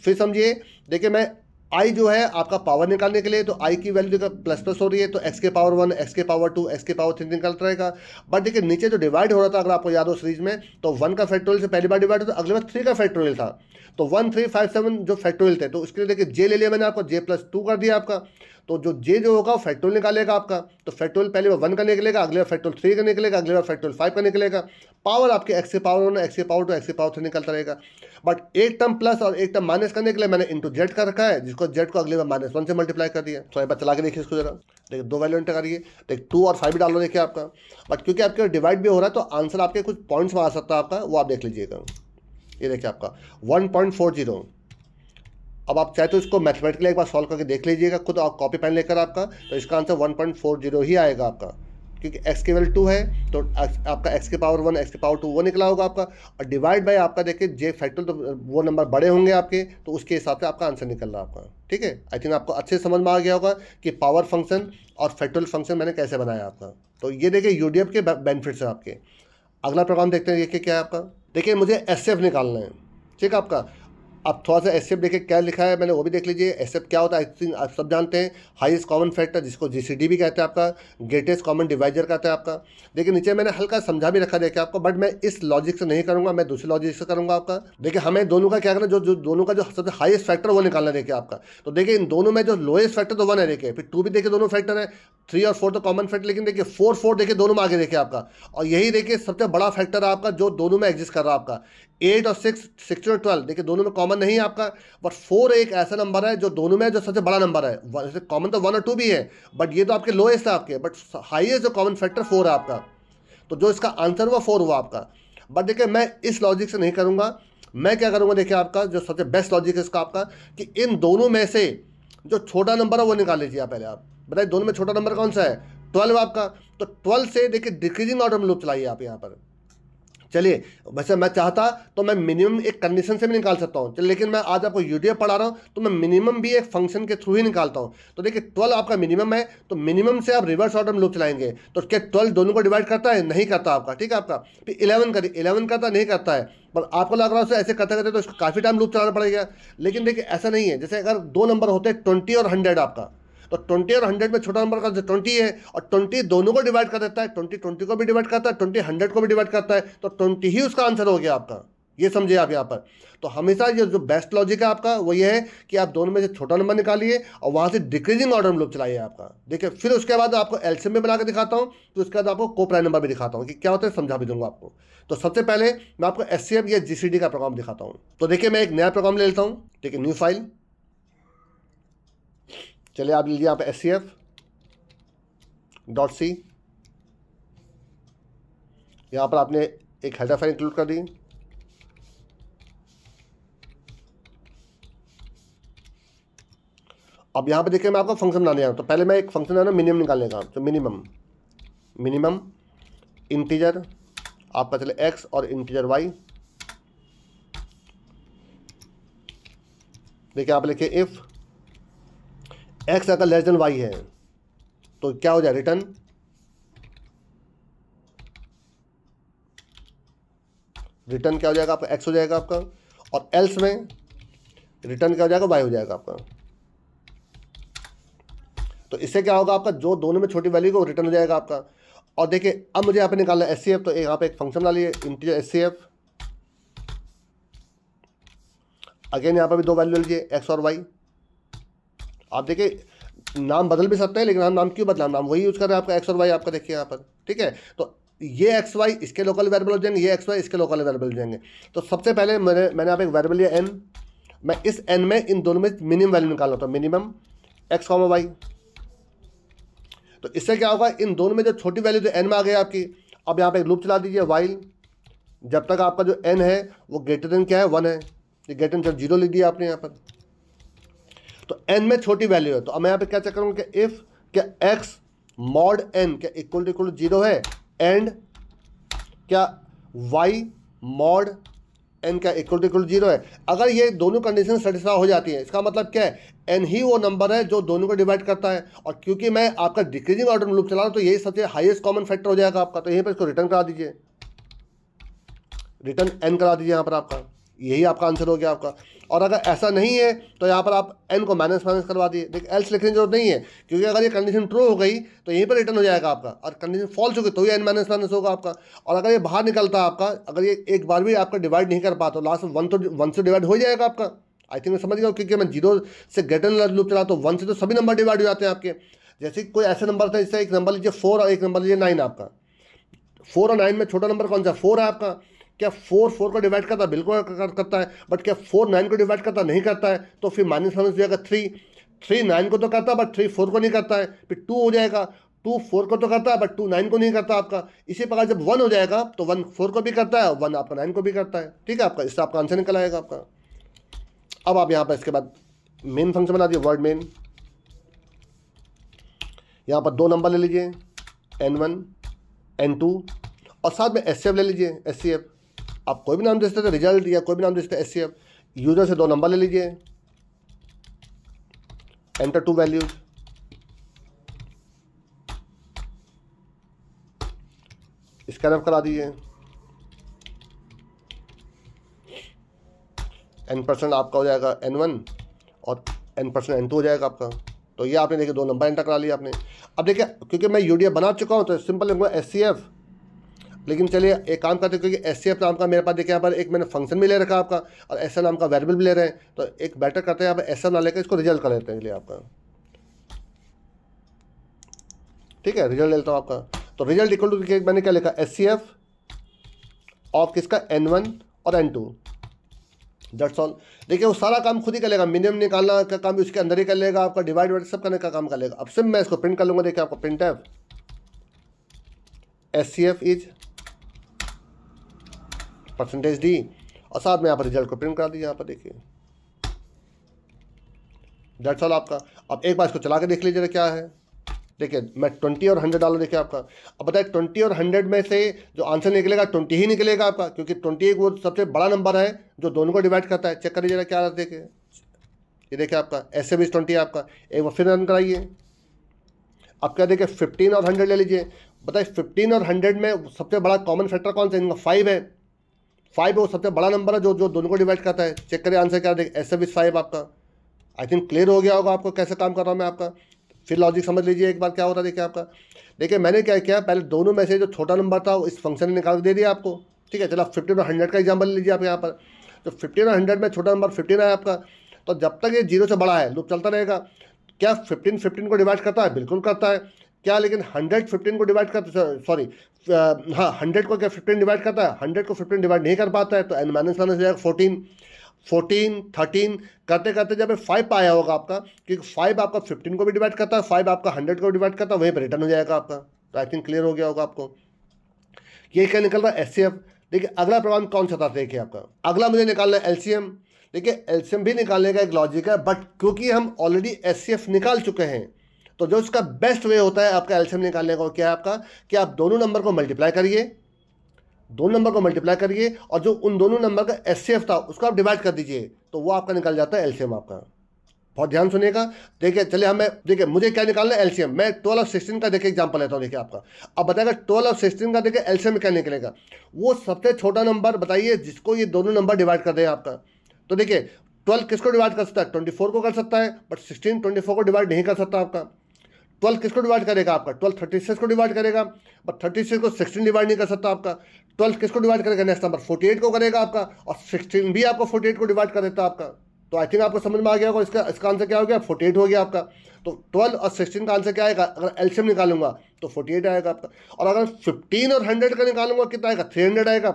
फिर समझिए देखिए मैं आई जो है आपका पावर निकालने के लिए, तो आई की वैल्यू देखो प्लस प्लस हो रही है, तो एक्स के पावर 1, एक्स के पावर 2, एक्स के पावर 3 निकलता रहेगा। बट देखिए नीचे जो डिवाइड हो रहा था, अगर आपको याद हो सीरीज में, तो 1 का फैक्टोरियल से पहली बार डिवाइड होता, अगली बार 3 का फैक्टोरियल था, तो 1 3 5 7 जो फैक्टोरियल थे, तो उसके लिए देखिए जे ले लिया मैंने आपको, जे प्लस 2 कर दिया आपका। तो जो जे जो होगा फैक्टोरियल निकालेगा आपका, तो फैक्टोरियल पहले बार 1 का निकलेगा, अगले बार फैक्टोरियल 3 का निकलेगा, अगले बार फैक्टोरियल 5 का निकलेगा। पावर आपके एक्स के पावर 1, एक्स के पावर 2, एक्स के पावर 3 निकलता रहेगा। बट एक टर्म प्लस और एक टर्म माइनस करने के लिए मैंने इंटू जेड का रखा है, जिसको जेड को अगले बार -1 से मल्टीप्लाई कर दिया। तो एक बार चला के देखिए इसको जरा, देखिए 2 वैल्यू एंटर करिए, देखिए 2 और 5 भी डाल लो देखिए आपका। बट क्योंकि आपके डिवाइड भी हो रहा है तो आंसर आपके कुछ पॉइंट्स में आ सकता है आपका, वो आप देख लीजिएगा। ये देखिए आपका 1.40। अब आप चाहे तो इसको मैथमेटिकली एक बार सॉल्व करके देख लीजिएगा खुद, आप कॉपी पेन लेकर आपका, तो इसका आंसर 1.40 ही आएगा आपका, क्योंकि x की वैल्यू 2 है, तो आपका x के पावर 1, x के पावर 2 वो निकला होगा आपका, और डिवाइड बाय आपका देखिए जे फैक्टोरियल, तो वो नंबर बड़े होंगे आपके, तो उसके हिसाब से आपका आंसर निकल रहा है आपका, ठीक है। आई थिंक आपको अच्छे समझ में आ गया होगा कि पावर फंक्शन और फैक्टोरियल फंक्शन मैंने कैसे बनाया आपका। तो ये देखिए यूडीएफ के बेनिफिट्स हैं आपके। अगला प्रोग्राम देखते हैं, देखिए क्या है आपका। देखिए मुझे एसएफ निकालना है, ठीक है आपका। अब थोड़ा सा एसएफ देखिए क्या लिखा है मैंने, वो भी देख लीजिए। एसएफ क्या होता है, आई थिंक आप सब जानते हैं, हाईएस्ट कॉमन फैक्टर, जिसको जीसीडी भी कहते हैं आपका, ग्रेटेस्ट कॉमन डिवाइजर कहते हैं आपका। देखिए नीचे मैंने हल्का समझा भी रखा देखिए आपको, बट मैं इस लॉजिक से नहीं करूंगा, मैं दूसरे लॉजिक से करूंगा आपका। देखिए हमें दोनों का क्या करना, जो दोनों का जो सबसे हाईएस्ट फैक्टर वो निकालना देखिए आपका। तो देखिए इन दोनों में जो लोएस्ट फैक्टर तो 1 है, देखिए फिर 2 भी देखिए दोनों फैक्टर है, 3 और 4 तो कॉमन फैक्टर, लेकिन देखिए 4 4 देखिए दोनों में आगे देखिए आपका। और यही देखिए सबसे बड़ा फैक्टर है आपका जो दोनों में एग्जिस्ट कर रहा है आपका। 8 और 6, 16 और 12 देखिए दोनों में कॉमन नहीं है आपका, बट 4 एक ऐसा नंबर है जो दोनों में जो सबसे बड़ा नंबर है। वैसे कॉमन तो 1 और 2 भी है, बट ये तो आपके लोएस्ट है आपके, बट हाईएस्ट जो कॉमन फैक्टर 4 है आपका। तो जो इसका आंसर हुआ 4 हुआ आपका। बट देखिए मैं इस लॉजिक से नहीं करूँगा, मैं क्या करूँगा देखिए आपका जो सबसे बेस्ट लॉजिक है इसका आपका कि इन दोनों में से जो छोटा नंबर है वो निकाल लीजिए आप पहले। आप बताइए दोनों में छोटा नंबर कौन सा है, 12 आपका। तो 12 से देखिए डिक्रीजिंग ऑर्डर में लूप चलाइए आप यहाँ पर। चलिए वैसे मैं चाहता तो मैं मिनिमम एक कंडीशन से भी निकाल सकता हूँ, चलिए लेकिन मैं आज आपको यूटीएफ पढ़ा रहा हूँ तो मैं मिनिमम भी एक फंक्शन के थ्रू ही निकालता हूँ। तो देखिए 12 आपका मिनिमम है, तो मिनिमम से आप रिवर्स ऑर्डर में लूप चलाएंगे तो क्या 12 दोनों को डिवाइड करता है, नहीं करता आपका, ठीक है आपका। फिर 11 करिए, 11 करता नहीं करता है, पर आपको लग रहा है ऐसे करते करते तो इसको काफ़ी टाइम लूप चलाना पड़ेगा। लेकिन देखिए ऐसा नहीं है, जैसे अगर दो नंबर होते हैं 20 और 100 आपका, तो 20 और 100 में छोटा नंबर का 20 है और 20 दोनों को डिवाइड कर देता है, 20 को भी डिवाइड करता है, 20 100 को भी डिवाइड करता है, तो 20 ही उसका आंसर हो गया आपका। ये समझिए आप यहाँ पर। तो हमेशा ये जो बेस्ट लॉजिक है आपका वो ये है कि आप दोनों में से छोटा नंबर निकालिए और वहाँ से डिक्रीजिंग ऑर्डर में लूप चलाइए आपका। देखिए फिर उसके बाद आपको एलसीएम भी बना के दिखाता हूँ, तो उसके बाद आपको कोप्राइम नंबर भी दिखाता हूँ कि क्या होता है, समझा भी दूंगा आपको। तो सबसे पहले मैं आपको एचसीएफ या जीसीडी का प्रोग्राम दिखाता हूँ। तो देखिए मैं एक नया प्रोग्राम ले लेता हूँ, ठीक है, न्यू फाइल। चलिए आप लीजिए यहाँ पे HCF.C, यहाँ पर आपने एक हेडर फाइल इंक्लूड कर दी। अब यहाँ पे देखिए मैं आपको फंक्शन बनाने आया हूँ, तो पहले मैं एक फंक्शन बनाना मिनिमम निकालने का, तो मिनिमम इंटीजर आपका चले x और इंटीजर y। देखिए आप लिखिए इफ x अगर लेस देन y है तो क्या हो जाए, रिटर्न क्या हो जाएगा आपका, x हो जाएगा आपका, और एल्स में रिटर्न क्या हो जाएगा, y हो जाएगा आपका। तो इससे क्या होगा आपका, जो दोनों में छोटी वैल्यू को रिटर्न हो जाएगा आपका। और देखिए अब मुझे यहाँ पे निकालना है HCF, तो यहाँ पे एक फंक्शन बना लिए इंटीजर HCF। अगेन यहाँ पर भी दो वैल्यू ले लीजिए x और y। आप देखिए नाम बदल भी सकते हैं, लेकिन हम नाम क्यों बदला, नाम वही यूज कर रहे हैं आपका x और y आपका, देखिए यहाँ पर, ठीक है। तो ये XY इसके लोकल वेरिएबल हो जाएंगे, ये XY इसके लोकल वेरिएबल हो जाएंगे। तो सबसे पहले मैंने यहाँ पे एक वेरिएबल लिया n, मैं इस n में इन दोनों में मिनिमम वैल्यू निकालना होता है, मिनिमम x, y। तो इससे क्या होगा, इन दोनों में जो छोटी वैल्यू जो n में आ गई आपकी, अब यहाँ पे एक लूप चला दीजिए वाइल, जब तक आपका जो n है वो ग्रेटर देन क्या है, 1 है, ये ग्रेटर देन 0 लिख दिया आपने यहाँ पर। तो n में छोटी वैल्यू है, तो अब मैं यहाँ पे क्या चेक करूँगा कि इफ क्या x मॉड n क्या इक्वल टू 0 है, एंड क्या y मॉड n क्या इक्वल टू 0 है। अगर ये दोनों कंडीशन सेटिस्फाई हो जाती है, इसका मतलब क्या है, n ही वो नंबर है जो दोनों को डिवाइड करता है। और क्योंकि मैं आपका डिक्रीजिंग ऑर्डर में लूप चला रहा हूँ, तो यही सबसे हाईएस्ट कॉमन फैक्टर हो जाएगा आपका। तो यहीं पर इसको रिटर्न करा दीजिए, रिटर्न n करा दीजिए यहाँ पर आपका, यही आपका आंसर हो गया आपका। और अगर ऐसा नहीं है तो यहाँ पर आप n को माइनस करवा दिए। देखिए एल्स लिखने की जरूरत नहीं है, क्योंकि अगर ये कंडीशन ट्रू हो गई तो यहीं पर रिटर्न हो जाएगा आपका, और कंडीशन फॉल्स हो गई तो ही n माइनस होगा आपका। और अगर ये बाहर निकलता आपका, अगर ये एक बार भी आपका डिवाइड नहीं कर पाता, लास्ट में 1 से डिवाइड हो जाएगा आपका। आई थिंक मैं समझ गया, क्योंकि मैं 0 से ग्रेटर लूप चला तो 1 से तो सभी नंबर डिवाइड हो जाते हैं आपके। जैसे कोई ऐसे नंबर था, जैसे एक नंबर लीजिए 4 और एक नंबर लीजिए 9 आपका, 4 और 9 में छोटा नंबर कौन सा, 4 है आपका। क्या 4 को डिवाइड करता है, बिल्कुल करता है, बट क्या 4 9 को डिवाइड करता नहीं करता है। तो फिर माइनस हो जाएगा 3 9 को तो करता है बट 3 4 को नहीं करता है। फिर 2 हो जाएगा, 2 4 को तो करता है बट 2 9 को नहीं करता आपका। इसी प्रकार जब 1 हो जाएगा तो 1 4 को भी करता है, 1 आपका 9 को भी करता है, ठीक है आपका। इससे आपका आंसर निकल आएगा आपका। अब आप यहाँ पर इसके बाद मेन फंक्शन बना दिए, वर्ड मेन। यहाँ पर दो नंबर ले लीजिए, n1 n2, और साथ में HCF ले लीजिए, HCF आप कोई भी नाम दे सकते थे, रिजल्ट या कोई भी नाम दे सकते HCF। यूजर से दो नंबर ले लीजिए, एंटर 2 वैल्यूज, स्कैन करा दीजिए, n% आपका हो जाएगा n1 और n% n2 हो जाएगा आपका। तो ये आपने देखिए दो नंबर एंटर करा लिया आपने। अब देखिए क्योंकि मैं यूडीएफ बना चुका हूँ तो सिंपल लिखूंगा HCF, लेकिन चलिए एक काम करते हैं, क्योंकि HCF नाम का मेरे पास देखिए यहाँ पर एक मैंने फंक्शन भी ले रखा आपका और ऐसा नाम का वेरिएबल भी ले रहे हैं। तो एक बेटर करते हैं यहाँ पर ऐसा ना लेकर इसको रिजल्ट कर लेते हैं लिए आपका, ठीक है, रिजल्ट ले लेता हूँ आपका। तो रिजल्ट इक्वल टू मैंने क्या लिखा, HCF ऑफ किसका, n1 और n2, दैट्स ऑल। देखिए वो सारा काम खुद ही कर लेगा, मिनिमम निकालना का काम भी उसके अंदर ही कर लेगा आपका, डिवाइड सब करने का काम कर लेगा। अब सिर्फ मैं इसको प्रिंट कर लूँगा, देखिए आपको प्रिंट है HCF इज परसेंटेज डी और साथ में यहाँ पर रिजल्ट को प्रिंट करा दिया। यहाँ पर देखिए दैट्स ऑल आपका। अब एक बार इसको चला के देख लीजिएगा क्या है। देखिए मैं 20 और 100 डाला, देखिए आपका। अब बताए 20 और 100 में से जो आंसर निकलेगा 20 ही निकलेगा आपका, क्योंकि 21 वो सबसे बड़ा नंबर है जो दोनों को डिवाइड करता है। चेक कर लीजिएगा क्या देखिए, ये देखिए आपका ऐसे भी 20 आपका। एक बार फिर रन कराइए। अब क्या देखिए 15 और 100 ले लीजिए। बताइए 15 और 100 में सबसे बड़ा कॉमन फैक्टर कौन सा है? इनका 5 है। 5 वो सबसे बड़ा नंबर है जो दोनों को डिवाइड करता है। चेक करिए आंसर क्या देखिए, ऐसे भी 5 आपका। आई थिंक क्लियर हो गया होगा आपको कैसे काम कर रहा हूँ मैं आपका। फिर लॉजिक समझ लीजिए एक बार क्या होता है। देखिए आपका, देखिए मैंने क्या किया, पहले दोनों में से जो छोटा नंबर था इस फंक्शन ने निकाल के दे दिया आपको। ठीक है, चलो 15 और 100 का एग्जाम्पल लीजिए आप यहाँ पर। तो 15 और 100 में छोटा नंबर 15 है आपका। तो जब तक ये 0 से बड़ा है लूप चलता रहेगा। क्या 15 को डिवाइड करता है? बिल्कुल करता है। क्या लेकिन 100 15 को डिवाइड करता है? सॉरी हाँ, 100 को क्या 15 डिवाइड करता है? 100 को 15 डिवाइड नहीं कर पाता है। तो n माइनस 1 हो जाएगा 14 13 करते करते जब 5 आया होगा आपका, क्योंकि 5 आपका 15 को भी डिवाइड करता है, 5 आपका 100 को डिवाइड करता है, वहीं पर रिटर्न हो जाएगा आपका। तो आई थिंक क्लियर हो गया होगा आपको। ये क्या निकल रहा है? एचसीएफ। देखिए अगला प्रोग्राम कौन सा था, देखिए आपका अगला मुझे निकालना है एलसीएम। देखिए एलसीएम भी निकालने का एक लॉजिक है, बट क्योंकि हम ऑलरेडी एचसीएफ निकाल चुके हैं, तो जो इसका बेस्ट वे होता है आपका एलसीएम निकालने का क्या है आपका, कि आप दोनों नंबर को मल्टीप्लाई करिए, दोनों नंबर को मल्टीप्लाई करिए और जो उन दोनों नंबर का एचसीएफ था उसको आप डिवाइड कर दीजिए, तो वो आपका निकल जाता है एलसीएम आपका। बहुत ध्यान सुनिएगा। देखिए चलिए हमें, देखिए मुझे क्या निकालना है? एलसीएम। मैं 12 और 16 का देखिए एग्जांपल लेता हूँ। देखिए आपका अब बताएगा 12 और 16 का देखिए एलसीएम क्या निकलेगा। वो सबसे छोटा नंबर बताइए जिसको ये दोनों नंबर डिवाइड कर दें आपका। तो देखिए 12 किसको डिवाइड कर सकता है? 24 को कर सकता है, बट 16 24 को डिवाइड नहीं कर सकता आपका। 12 किसको डिवाइड करेगा आपका? 12 36 को डिवाइड करेगा, बट 36 को 16 डिवाइड नहीं कर सकता आपका। 12 किसको डिवाइड करेगा? नेक्स्ट नंबर 48 को करेगा आपका, और 16 भी आपको 48 को डिवाइड कर देता है आपका। तो आई थिंक आपको समझ में आ गया होगा इसका आंसर क्या हो गया? 48 हो गया आपका। तो 12 और 16 का आंसर क्या आएगा? अगर एलसीएम निकालूंगा तो 48 आएगा आपका। और अगर 15 और 100 का निकालूंगा कितना आएगा? 300 आएगा।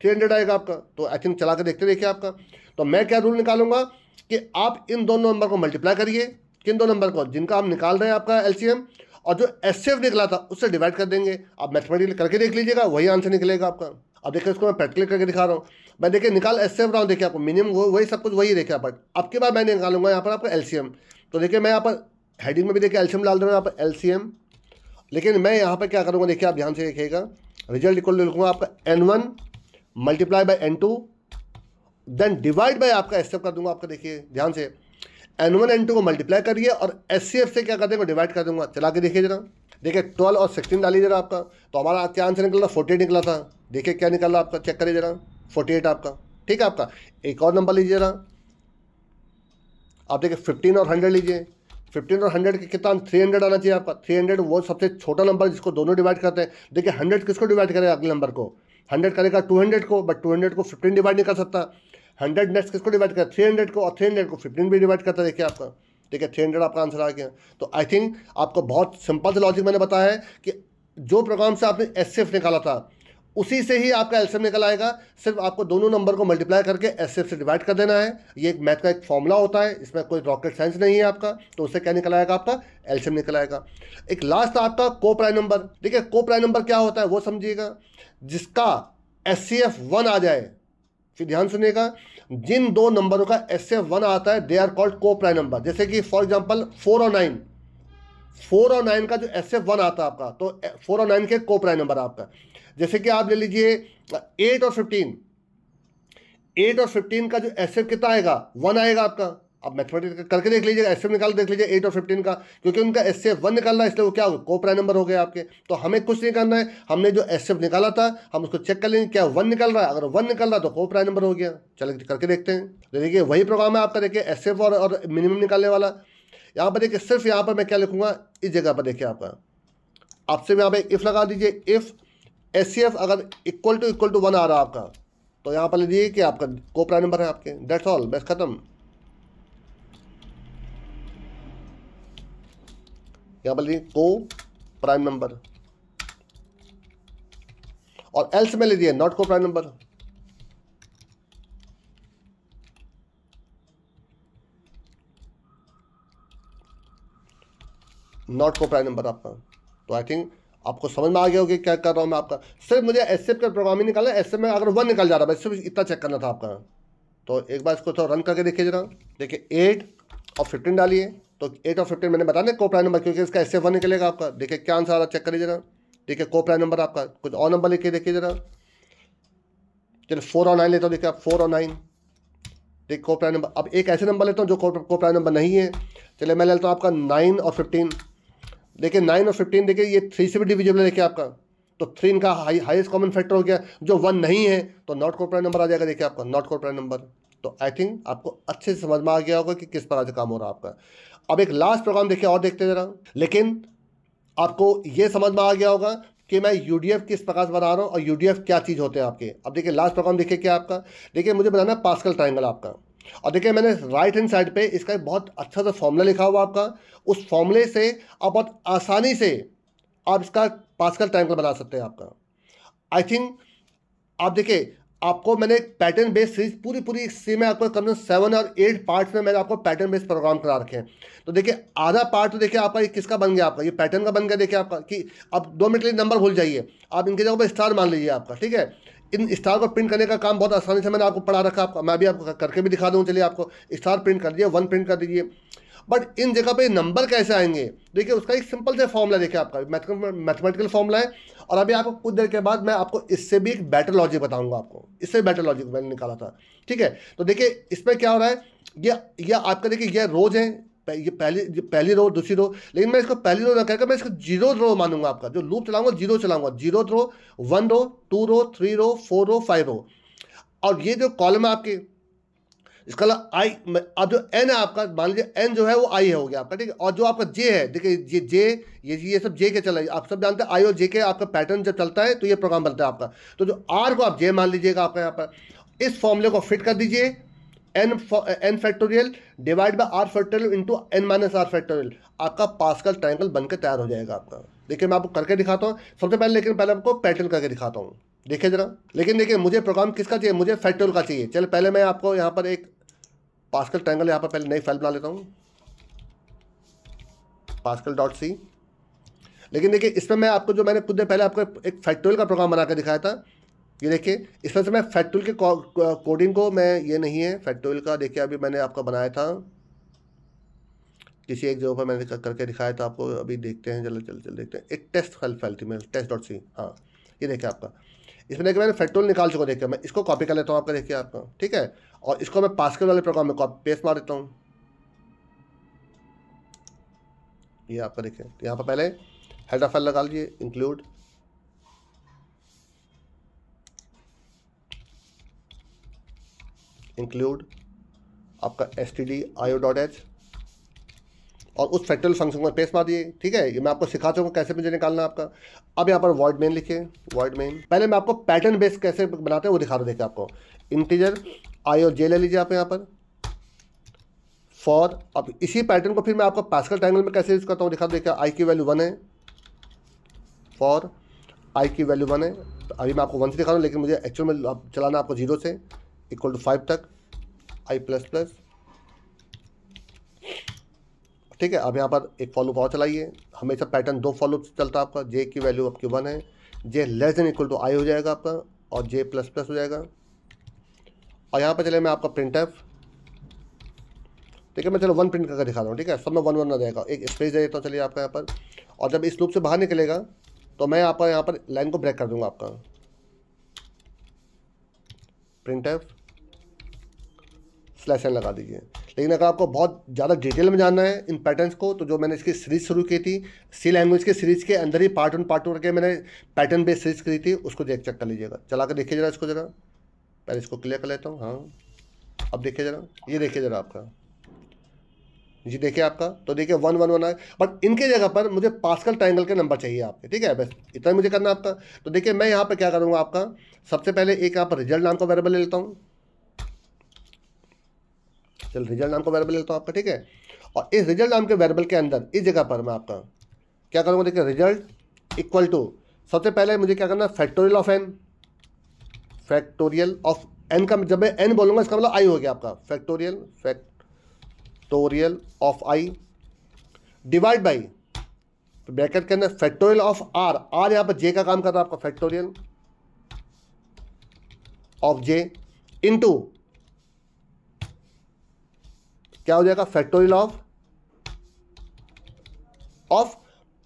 300 आएगा आपका। तो आई थिंक चला के देखते देखिए आपका। तो मैं क्या रूल निकालूंगा कि आप इन दोनों नंबर को मल्टीप्लाई करिए। किन दो नंबर को? जिनका हम निकाल रहे हैं आपका एलसीएम, और जो एचसीएफ निकला था उससे डिवाइड कर देंगे। आप मैथमेटिकली करके देख लीजिएगा, वही आंसर निकलेगा आपका। अब देखिए इसको मैं प्रैक्टिकली करके दिखा रहा हूँ। मैं देखिए निकाल एचसीएफ रहा हूँ, देखिए आपको मिनिमम वही सब कुछ वही देखिए। बट अब के बाद मैं निकालूंगा यहाँ पर आपका एलसीएम। तो देखिए मैं यहाँ पर हेडिंग में भी देखिए एलसीएम डाल दूँगा यहाँ पर एलसीएम। लेकिन मैं यहाँ पर क्या करूँगा, देखिए आप ध्यान से देखिएगा। रिजल्ट इक्वल लिखूंगा आपका N1 multiply by N2 then divide by आपका एचसीएफ कर दूंगा आपका। देखिए ध्यान से N1 N2 को मल्टीप्लाई करिए और एचसीएफ से क्या कर देंगे? डिवाइड कर दूंगा। चला के देखिए जरा। देखिए 12 और 16 डालिए जरा आपका। तो हमारा क्या आंसर निकला? 48 निकला था। देखिए क्या निकला आपका, चेक करिए जरा। 48 आपका। ठीक है आपका। एक और नंबर लीजिए जरा आप। देखिए 15 और 100 लीजिए। 15 और 100 के कितना? 300 आना चाहिए आपका। 300 वो सबसे छोटा नंबर जिसको दोनों डिवाइड करते हैं। देखिए 100 किसको डिवाइड करेगा? अगले नंबर को। 100 करेगा 200 को, बट 200 को 15 डिवाइड नहीं कर सकता। 100 नेक्स्ट किसको डिवाइड करेगा? 300 को, और 300 को 15 भी डिवाइड करता है। देखिए आपका, देखिए 300 आपका आंसर आ गया। तो आई थिंक आपको बहुत सिंपल से लॉजिक मैंने बताया है कि जो प्रोग्राम से आपने एचसीएफ निकाला था उसी से ही आपका एलसीएम निकल आएगा। सिर्फ आपको दोनों नंबर को मल्टीप्लाई करके एचसीएफ से डिवाइड कर देना है। ये एक मैथ का एक फॉर्मूला होता है, इसमें कोई रॉकेट साइंस नहीं है आपका। तो उससे क्या निकल आएगा? आपका एलसीएम निकल आएगा। एक लास्ट आपका को प्राइम नंबर। देखिए को प्राइम नंबर क्या होता है वो समझिएगा। जिसका एचसीएफ 1 आ जाए, फिर ध्यान सुनिएगा, जिन दो नंबरों का एचसीएफ 1 आता है दे आर कॉल्ड को प्राइम नंबर। जैसे कि फॉर एग्जांपल 4 और 9, 4 और 9 का जो एचसीएफ 1 आता है आपका, तो 4 और 9 के को प्राइम नंबर आपका। जैसे कि आप ले लीजिए 8 और 15, 8 और 15 का जो एचसीएफ कितना आएगा? 1 आएगा आपका। अब मैथमेटिक्स करके देख लीजिएगा, एचसीएफ निकाल देख लीजिए 8 और 15 का, क्योंकि उनका एचसीएफ 1 निकालना है, इसलिए वो क्या होगा? को प्राइम नंबर हो गया आपके। तो हमें कुछ नहीं करना है, हमने जो एचसीएफ निकाला था हम उसको चेक कर लेंगे क्या 1 निकल रहा है। अगर 1 निकल रहा है तो को प्राइम नंबर हो गया। चलिए करके देखते हैं। तो देखिए वही प्रोग्राम है आपका। देखिए एचसीएफ और मिनिमम निकालने वाला। यहाँ पर देखिए सिर्फ यहाँ पर मैं क्या लिखूंगा, इस जगह पर देखिए आपका, आपसे यहाँ पे इफ लगा दीजिए। इफ एचसीएफ अगर इक्वल टू 1 आ रहा है आपका, तो यहाँ पर लीजिए कि आपका को प्राइम नंबर है आपके। दैट्स ऑल, बस खत्म। यहाँ पर लीजिए को प्राइम नंबर, और एल्स में लीजिए नॉट को प्राइम नंबर। नॉट को प्राइम नंबर आपका। तो आई थिंक आपको समझ में आ गया होगा क्या कर रहा हूँ मैं आपका। सिर्फ मुझे एसएफ का प्रोग्राम ही निकालना है, एसएफ में अगर 1 निकल जा रहा है बस सिर्फ इतना चेक करना था आपका। तो एक बार इसको थोड़ा रन करके देखिए जरा। देखिए 8 और 15 डालिए, तो 8 और 15 मैंने बताया को प्राइम नंबर, क्योंकि इसका एसएफ 1 निकलेगा आपका। देखिए क्या आंसर आ रहा चेक करिए जरा। देखिए को प्राइम नंबर आपका कुछ और नंबर लिखिए देखिए जरा। चलिए 4 और 9 लेता हूँ। देखिए आप 4 और 9 देखिए को प्राइम नंबर। अब एक ऐसे नंबर लेता हूँ जो को प्राइम नंबर नहीं है। चलिए मैं लेता हूँ आपका 9 और 15। देखिए 9 और 15 देखिए ये 3 से भी डिविजिबल है देखिए आपका, तो 3 इनका हाईएस्ट कॉमन फैक्टर हो गया। जो 1 नहीं है तो नॉट को प्राइम नंबर आ जाएगा देखिए आपका, नॉट को प्राइम नंबर। तो आई थिंक आपको अच्छे से समझ में आ गया होगा कि किस प्रकार से काम हो रहा है आपका। अब एक लास्ट प्रोग्राम देखिए और देखते जरा, लेकिन आपको ये समझ में आ गया होगा कि मैं यूडीएफ किस प्रकार से बना रहा हूँ और यूडीएफ क्या चीज़ होते हैं आपके। अब देखिए लास्ट प्रोग्राम देखिए क्या आपका। देखिए मुझे बनाना है पास्कल ट्रायंगल आपका, और देखिए मैंने राइट हैंड साइड पे इसका एक बहुत अच्छा सा फॉर्मूला लिखा हुआ आपका। उस फॉर्मूले से आप बहुत आसानी से आप इसका पास्कल ट्रायंगल बना सकते हैं आपका। आई थिंक आप देखिए आपको मैंने एक पैटर्न बेस्ड सीरीज पूरी सी में आपको कम 7 और 8 पार्ट्स में मैंने आपको पैटर्न बेस्ड प्रोग्राम करा रखे हैं। तो देखिए आधा पार्ट तो देखिए आपका ये किसका बन गया आपका, ये पैटर्न का बन गया देखिए आपका। कि अब 2 मिनट के लिए नंबर भूल जाइए, आप इनके जगह पर स्टार मान लीजिए आपका, ठीक है। इन स्टार को प्रिंट करने का काम बहुत आसानी से मैंने आपको पढ़ा रखा आपका, मैं भी आपको करके भी दिखा दूँ। चलिए आपको स्टार प्रिंट कर दिए, 1 प्रिंट कर दीजिए। बट इन जगह पे नंबर कैसे आएंगे, देखिए उसका एक सिंपल से फॉर्मूला देखिए आपका मैथमेटिकल फॉर्मूला है। और अभी आपको कुछ देर के बाद मैं आपको इससे भी एक बेटर लॉजिक बताऊंगा आपको, इससे बेटर लॉजिक मैंने निकाला था, ठीक है। तो देखिए इसमें क्या हो रहा है, ये आपका देखिए ये रोज है, ये पहली रो दूसरी रो, लेकिन मैं इसको पहली रो ना कहकर मैं इसको 0 रो मानूंगा आपका। जो लूप चलाऊंगा 0 चलाऊंगा, 0 रो, 1 रो, 2 रो, 3 रो, 4 रो, 5 रो। और ये जो कॉलम है आपके इसका आई, अब जो एन है आपका मान लीजिए एन जो है वो आई हो गया आपका, ठीक है। और जो आपका जे है देखिए ये जे ये सब जे के चला, आप सब जानते हैं आई और जे के आपका पैटर्न जब चलता है तो ये प्रोग्राम बनता है आपका। तो जो आर को आप जे मान लीजिएगा आपका यहाँ पर, इस फॉर्मूले को फिट कर दीजिए n factorial divide by r factorial into n minus r factorial, आपका पास्कल ट्रायंगल बनकर तैयार हो जाएगा आपका। देखिए मैं आपको करके दिखाता हूँ सबसे पहले, लेकिन पहले आपको पैटर्न करके दिखाता हूँ देखिए जरा। लेकिन देखिए मुझे प्रोग्राम किसका चाहिए, मुझे फैक्टोरियल का चाहिए। चलो पहले मैं आपको यहाँ पर एक पास्कल ट्रायंगल यहाँ पर पहले नई फाइल बना लेता हूँ, pascal.c। लेकिन देखिए इसमें मैं आपको जो मैंने कुछ देर पहले आपको एक फैक्टोरियल का प्रोग्राम बना कर दिखाया था, ये देखिए इसमें से मैं फैक्टोरियल के कोडिंग को मैं ये नहीं है फैक्टोरियल का, देखिए अभी मैंने आपको बनाया था किसी एक जगह पर मैंने करके दिखाया था आपको। अभी देखते हैं, चल देखते हैं। एक टेस्ट फाइल थी मेरे test.c, हाँ ये देखिए आपका। इसमें देखिए मैंने फैक्टोरियल निकाल चुका, देखिए मैं इसको कॉपी कर लेता हूँ आपका, देखिए आपका, ठीक है। और इसको मैं पास्कल वाले प्रोग्राम में कॉपी पेस्ट मार देता हूँ। ये आपका देखिए यहाँ पर पहले हेडर फाइल लगा लीजिए, इंक्लूड आपका stdio.h और उस फैक्टोरियल फंक्शन को पेस्ट मार दिए, ठीक है। ये मैं आपको सिखा चुका हूँ कैसे मुझे निकालना है आपका। अब यहाँ पर वॉइड मेन लिखिए, वॉइड मेन। पहले मैं आपको पैटर्न बेस कैसे बनाते हैं वो दिखा रहा हूँ, देखिए आपको इंटीजर आई और जे ले लीजिए आप यहाँ पर फॉर। अब इसी पैटर्न को फिर मैं आपको पास्कल ट्रायंगल में कैसे यूज करता हूँ दिखा, देखिए आई की वैल्यू 1 है, फॉर आई की वैल्यू 1 है। तो अभी मैं आपको 1 से दिखा रहा हूँ, लेकिन मुझे एक्चुअल में चलाना आपको 0 से इक्वल टू 5 तक आई प्लस प्लस, ठीक है। अब यहाँ पर एक फॉर लूप और चलाइए, हमेशा पैटर्न 2 फॉर लूप चलता है आपका। जे की वैल्यू आपकी 1 है, जे लेस देन इक्वल टू आई हो जाएगा आपका, और जे प्लस प्लस हो जाएगा। और यहाँ पर चले मैं आपका प्रिंट एफ, ठीक है। मैं चलो 1 प्रिंट करके दिखा रहा हूँ, ठीक है। सब में 1 1 आ जाएगा, एक स्पेस दे देता हूँ चलिए आपका यहाँ पर। और जब इस लूप से बाहर निकलेगा तो मैं आपका यहाँ पर लाइन को ब्रेक कर दूंगा आपका, प्रिंट एफ /n लगा दीजिए। लेकिन अगर आपको बहुत ज़्यादा डिटेल में जानना है इन पैटर्न्स को, तो जो मैंने इसकी सीरीज शुरू की थी सी लैंग्वेज के सीरीज के अंदर ही पार्ट 1 पार्ट 2 करके मैंने पैटर्न बेस्ड सीरीज करी थी, उसको चेक कर लीजिएगा। चला कर देखिए जरा इसको, जरा पहले इसको क्लियर कर लेता हूँ। हाँ अब देखिए जरा, ये देखिए जरा आपका, जी देखिए आपका। तो देखिए 1 1 1 है, बट इनके जगह पर मुझे पास्कल ट्रायंगल के नंबर चाहिए आपके, ठीक है। बस इतना मुझे करना आपका। तो देखिए मैं यहाँ पर क्या करूँगा आपका, सबसे पहले एक यहाँ पर रिजल्ट नाम का वेरिएबल ले लेता हूँ। चल रिजल्ट नाम का वेरिएबल लेता हूँ आपका, ठीक है। और इस रिजल्ट नाम के वेरिएबल के अंदर इस जगह पर मैं आपका क्या करूँगा, देखिए रिजल्ट इक्वल टू, सबसे पहले मुझे क्या करना, factorial of n, factorial of n का जब मैं एन बोलूँगा इसका मतलब आई हो गया आपका, factorial of I divide by bracket के अंदर फैक्टोरियल ऑफ आर, आर यहाँ पर जे का काम कर रहा है आपका, फैक्टोरियल ऑफ जे इनटू क्या हो जाएगा, फैक्टोरियल ऑफ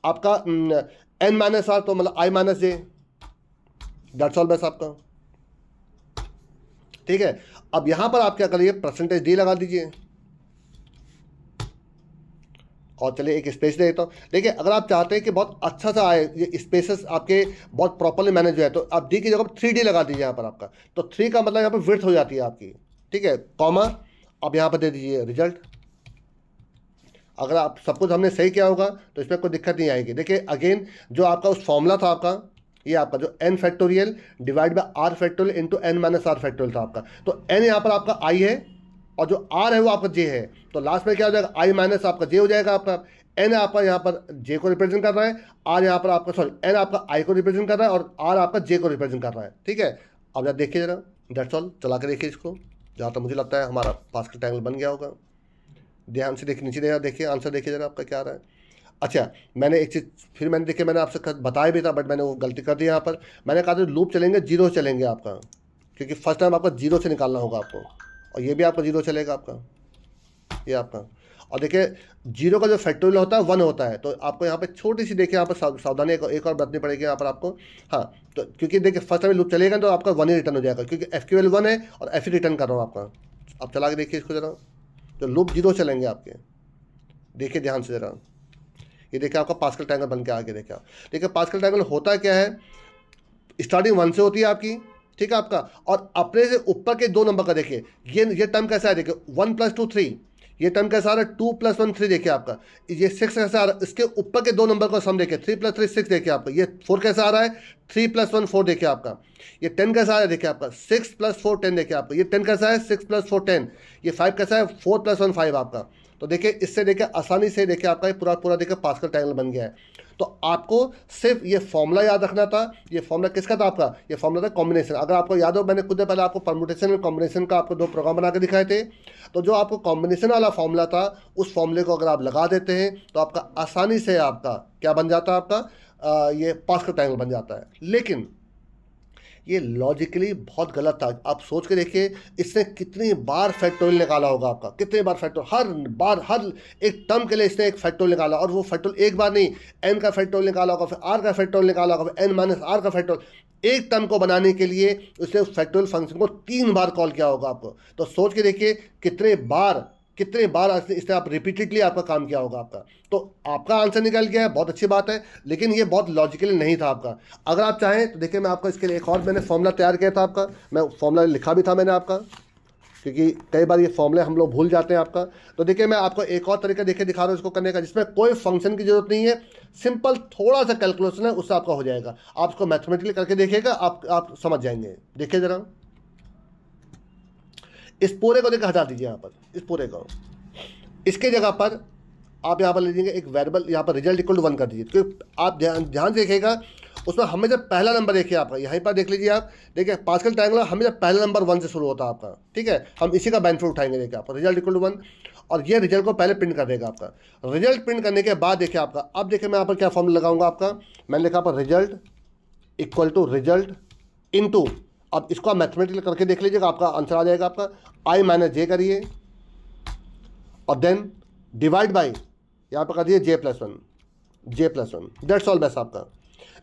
आपका n माइनस आर, तो मतलब i minus J, that's all बस आपका। ठीक है, अब यहां पर आप क्या करिए, परसेंटेज डी लगा दीजिए और चलिए एक स्पेस दे देता हूँ। देखिए अगर आप चाहते हैं कि बहुत अच्छा सा आए, ये स्पेसेस आपके बहुत प्रॉपरली मैनेज हो है, तो आप डी की जगह पर 3D लगा दीजिए यहाँ पर आपका, तो 3 का मतलब यहाँ पर विड्थ हो जाती है आपकी। ठीक है, कॉमा, अब यहाँ पर दे दीजिए रिजल्ट। अगर आप सब कुछ हमने सही किया होगा तो इसमें कोई दिक्कत नहीं आएगी। देखिए अगेन जो आपका उस फॉर्मूला था आपका, ये आपका जो n factorial divide by r factorial into n minus r factorial था आपका, तो n यहाँ पर आपका i है और जो r है वो आपका j है, तो लास्ट में क्या हो जाएगा, i माइनस आपका j हो जाएगा आपका। n आपका यहाँ पर j को रिप्रेजेंट कर रहा है, r यहाँ पर आपका सॉरी n आपका i को रिप्रेजेंट कर रहा है और r आपका j को रिप्रेजेंट कर रहा है। ठीक है, अब जरा देखिए जरा, दैट्स ऑल, चला के देखिए इसको, जहाँ तक मुझे लगता है हमारा पास्कल ट्रायंगल बन गया होगा। ध्यान से देखिए, नीचे देखिए आंसर देखिए जरा आपका क्या आ रहा है। अच्छा, मैंने एक चीज़ फिर मैंने देखिए, मैंने आपसे बताया भी था बट मैंने वो गलती कर दी यहाँ पर। मैंने कहा था लूप चलेंगे, जीरो चलेंगे आपका, क्योंकि फर्स्ट टाइम आपका जीरो से निकालना होगा आपको, और ये भी आपका जीरो चलेगा आपका, ये आपका। और देखिए जीरो का जो फैक्टोरियल होता है 1 होता है, तो आपको यहाँ पे छोटी सी देखिए यहाँ पर सावधानी एक और बरतनी पड़ेगी यहाँ पर आपको। हाँ, तो क्योंकि देखिए फर्स्ट टाइम लूप चलेगा तो आपका 1 ही रिटर्न हो जाएगा, क्योंकि एफ क्यू 1 है और एफ ही रिटर्न कर रहा हूँ आपका। अब चला के देखिए इसको जरा, तो लूप जीरो चलेंगे आपके, देखिए ध्यान से जरा, ये देखिए आपका पास्कल ट्रायंगल बन के आगे देखिए। देखिए पास्कल ट्रायंगल होता क्या है, स्टार्टिंग 1 से होती है आपकी, ठीक है आपका, और अपने से ऊपर के 2 नंबर का देखिए, ये टर्म कैसा है, देखिए 1 + 2 3, ये टर्म कैसा आ रहा है 2 + 1 3, देखिए आपका ये 6 कैसा आ रहा है, इसके ऊपर के 2 नंबर को सम देखिए, 3 + 3 6 देखिए आपका, ये 4 कैसा आ रहा है, 3 + 1 4 देखिए आपका, ये 10 कैसा है देखिए आपका, 6 + 4 10 देखिए आपका, ये 10 कैसा है 6 + 4 10, ये 5 कैसा है 4 + 1 5 आपका। तो देखिए इससे देखिए आसानी से देखिए आपका ये पूरा देखिए पास्कल ट्रायंगल बन गया है। तो आपको सिर्फ ये फॉर्मूला याद रखना था। ये फॉर्मूला किसका था आपका, ये फॉर्मूला था कॉम्बिनेशन। अगर आपको याद हो, मैंने खुद पहले आपको परम्यूटेशन और कॉम्बिनेशन का आपको 2 प्रोग्राम बना के दिखाए थे, तो जो आपको कॉम्बिनेशन वाला फॉर्मूला था उस फॉर्मूले को अगर आप लगा देते हैं तो आपका आसानी से आपका क्या बन जाता है, आपका ये पास्कल ट्रायंगल बन जाता है। लेकिन ये लॉजिकली बहुत गलत था। आप सोच के देखिए इसने कितनी बार फैक्टोरियल निकाला होगा आपका, कितने बार फैक्टोरियल, हर एक टर्म के लिए इसने एक फैक्टोरियल निकाला, और वो फैक्टोरियल एक बार नहीं, n का फैक्टोरियल निकाला होगा, फिर r का फैक्टोरियल निकाला होगा, फिर n माइनस r का फैक्टोरियल। एक टर्म को बनाने के लिए उसने फैक्टोरियल फंक्शन को 3 बार कॉल किया होगा आपको। तो सोच के देखिए कितने बार इसने आप रिपीटेडली आपका काम किया होगा आपका। तो आपका आंसर निकल गया है, बहुत अच्छी बात है, लेकिन ये बहुत लॉजिकली नहीं था आपका। अगर आप चाहें तो देखिए मैं आपका इसके लिए एक और मैंने फॉर्मूला तैयार किया था आपका, मैं फॉर्मूला लिखा भी था मैंने आपका, क्योंकि कई बार ये फॉर्मूले हम लोग भूल जाते हैं आपका। तो देखिए मैं आपको एक और तरीका देखिए दिखा रहा हूँ इसको करने का, जिसमें कोई फंक्शन की जरूरत नहीं है, सिंपल थोड़ा सा कैलकुलेशन है, उससे आपका हो जाएगा। आप इसको मैथमेटिकली करके देखिएगा, आप समझ जाएंगे। देखिए जरा इस पूरे को देखिए हटा दीजिए यहाँ पर, इस पूरे को, इसके जगह पर आप यहाँ पर ले लीजिए एक वेरिएबल, यहाँ पर रिजल्ट इक्वल टू 1 कर दीजिए। क्योंकि आप ध्यान देखिएगा उसमें हमेशा पहला नंबर देखिए आपका, यहीं पर देख लीजिए आप, देखिए पास्कल ट्रायंगल हमेशा पहला नंबर 1 से शुरू होता है आपका। ठीक है, हम इसी का बेनिफिट उठाएंगे। देखिए आपका रिजल्ट इक्वल टू 1, और ये रिजल्ट को पहले प्रिंट कर देगा आपका। रिजल्ट प्रिंट करने के बाद देखिए आपका, अब देखिए मैं यहाँ पर क्या फॉर्मूला लगाऊंगा आपका, मैंने लिखा पर result equal to result into, अब इसको आप मैथमेटिकल करके देख लीजिएगा, आपका आंसर आ जाएगा आपका i माइनस जे करिए और देन डिवाइड बाई यहाँ पर कर दिए j + 1, दैट्स ऑल बेस्ट आपका।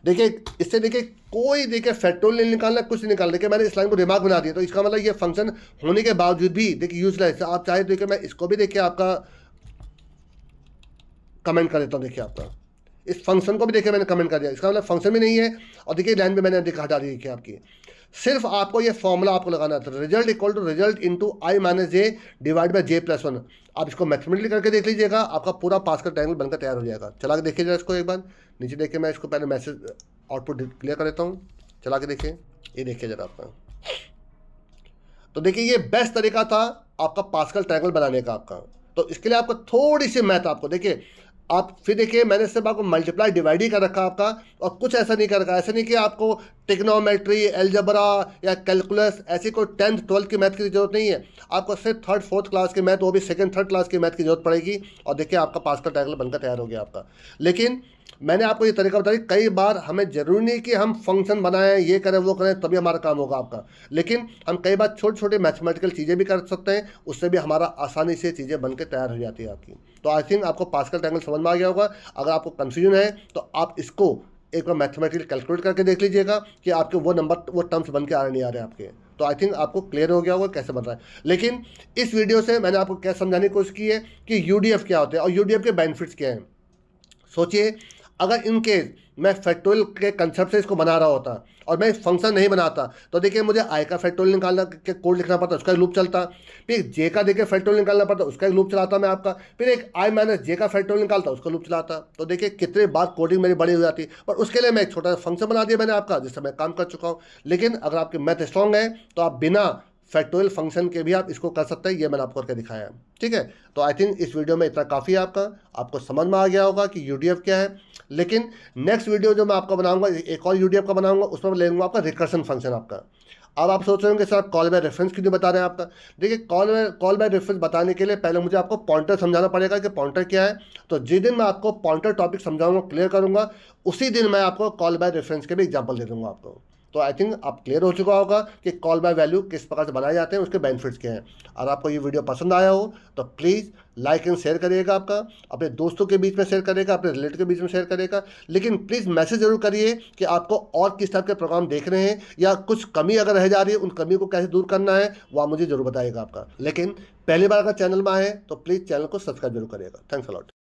देखिए इससे देखिए कोई देखिए फैक्टोरियल नहीं निकालना, कुछ नहीं निकालना। देखिए मैंने इस लाइन को दिमाग बना दिया, तो इसका मतलब ये फंक्शन होने के बावजूद भी देखिए यूजलेस। आप चाहे देखिए मैं इसको भी देखिए आपका कमेंट कर देता हूँ। देखिए आपका इस फंक्शन को भी देखिए मैंने कमेंट कर दिया, इसका मतलब फंक्शन भी नहीं है। और देखिए लाइन पे मैंने देखा हटा दी, देखिए आपकी सिर्फ आपको ये फॉर्मूला आपको लगाना था, result equal to result into i minus J divide by j + 1। आप इसको मैथमेटिकली करके देख लीजिएगा, आपका पूरा पास्कल ट्रायंगल बनकर तैयार हो जाएगा। चला के देखिए जरा इसको एक बार, नीचे देखिए मैं इसको पहले मैसेज आउटपुट क्लियर कर देता हूँ। चला के देखिए, ये देखिए जरा आपका। तो देखिए ये बेस्ट तरीका था आपका पास्कल ट्रायंगल बनाने का आपका। तो इसके लिए आपको थोड़ी सी मैथ आपको देखिए, आप फिर देखिए मैंने सिर्फ आपको मल्टीप्लाई डिवाइड ही कर रखा आपका, और कुछ ऐसा नहीं कर रखा। ऐसा नहीं कि आपको टिग्नोमेट्री, एलजबरा या कैलकुलस ऐसी कोई 10th 12th की मैथ की जरूरत नहीं है। आपको सिर्फ 3rd 4th क्लास की मैथ, वो भी 2nd 3rd क्लास की मैथ की जरूरत पड़ेगी, और देखिए आपका पास्कल ट्रायंगल बनकर तैयार हो गया आपका। लेकिन मैंने आपको ये तरीका बताया, कई बार हमें ज़रूरी नहीं कि हम फंक्शन बनाएं, ये करें वो करें तभी हमारा काम होगा आपका, लेकिन हम कई बार छोटे छोटे मैथमेटिकल चीज़ें भी कर सकते हैं, उससे भी हमारा आसानी से चीज़ें बन के तैयार हो जाती है आपकी। तो आई थिंक आपको पास्कल ट्रायंगल समझ में आ गया होगा। अगर आपको कन्फ्यूजन है तो आप इसको एक बार मैथमेटिकल कैलकुलेट करके देख लीजिएगा कि आपके वो नंबर, वो टर्म्स बन के आ रहे नहीं आ रहे आपके। तो आई थिंक आपको क्लियर हो गया होगा कैसे बन रहा है। लेकिन इस वीडियो से मैंने आपको क्या समझाने की कोशिश की है कि यूडीएफ क्या होते हैं और यूडीएफ के बेनिफिट्स क्या हैं। सोचिए, अगर इन केस मैं फैक्टोरियल के कंसेप्ट से इसको बना रहा होता और मैं फंक्शन नहीं बनाता, तो देखिए मुझे आई का फैक्टोरियल निकालना के कोड लिखना पड़ता, उसका लूप चलता, फिर जे का देखिए फैक्टोरियल निकालना पड़ता, उसका एक लूप चलाता मैं आपका, फिर एक आई माइनस जे का फैक्टोरियल निकालता, उसका लूप चलाता। तो देखिए कितने बार कोडिंग मेरी बड़ी हो जाती, पर उसके लिए मैं एक छोटा सा फंक्शन बना दिया मैंने आपका, जिससे मैं काम कर चुका हूँ। लेकिन अगर आपकी मैथ स्ट्रॉन्ग है तो आप बिना फैक्टोरियल फंक्शन के भी आप इसको कर सकते हैं, ये मैंने आपको करके दिखाया है। ठीक है, तो आई थिंक इस वीडियो में इतना काफ़ी है आपको समझ में आ गया होगा कि यूडीएफ क्या है। लेकिन नेक्स्ट वीडियो जो मैं आपको बनाऊंगा, एक और यूडीएफ का बनाऊंगा, उसमें मैं ले लूँगा आपका रिकर्सन फंक्शन आपका। अब आप सोच रहे होंगे सर कॉल बाय रेफरेंस क्यों नहीं बता रहे हैं आपका। देखिए, कॉल बाय रेफरेंस बताने के लिए पहले मुझे आपको पॉइंटर समझाना पड़ेगा कि पॉइंटर क्या है। तो जिस दिन मैं आपको पॉइंटर टॉपिक समझाऊंगा, क्लियर करूंगा, उसी दिन मैं आपको कॉल बाय रेफरेंस के भी एग्जाम्पल दे दूंगा आपको। तो आई थिंक आप क्लियर हो चुका होगा कि कॉल बाय वैल्यू किस प्रकार से बनाए जाते हैं, उसके बेनिफिट्स क्या हैं। और आपको ये वीडियो पसंद आया हो तो प्लीज़ लाइक एंड शेयर करिएगा, आपका अपने दोस्तों के बीच में शेयर करेगा, अपने रिलेटिव के बीच में शेयर करेगा। लेकिन प्लीज़ मैसेज जरूर करिए कि आपको और किस टाइप के प्रोग्राम देख रहे हैं, या कुछ कमी अगर रह जा रही है, उन कमी को कैसे दूर करना है वो आप मुझे जरूर बताइएगा आपका। लेकिन पहली बार अगर चैनल में आए तो प्लीज़ चैनल को सब्सक्राइब जरूर करिएगा। Thanks a lot.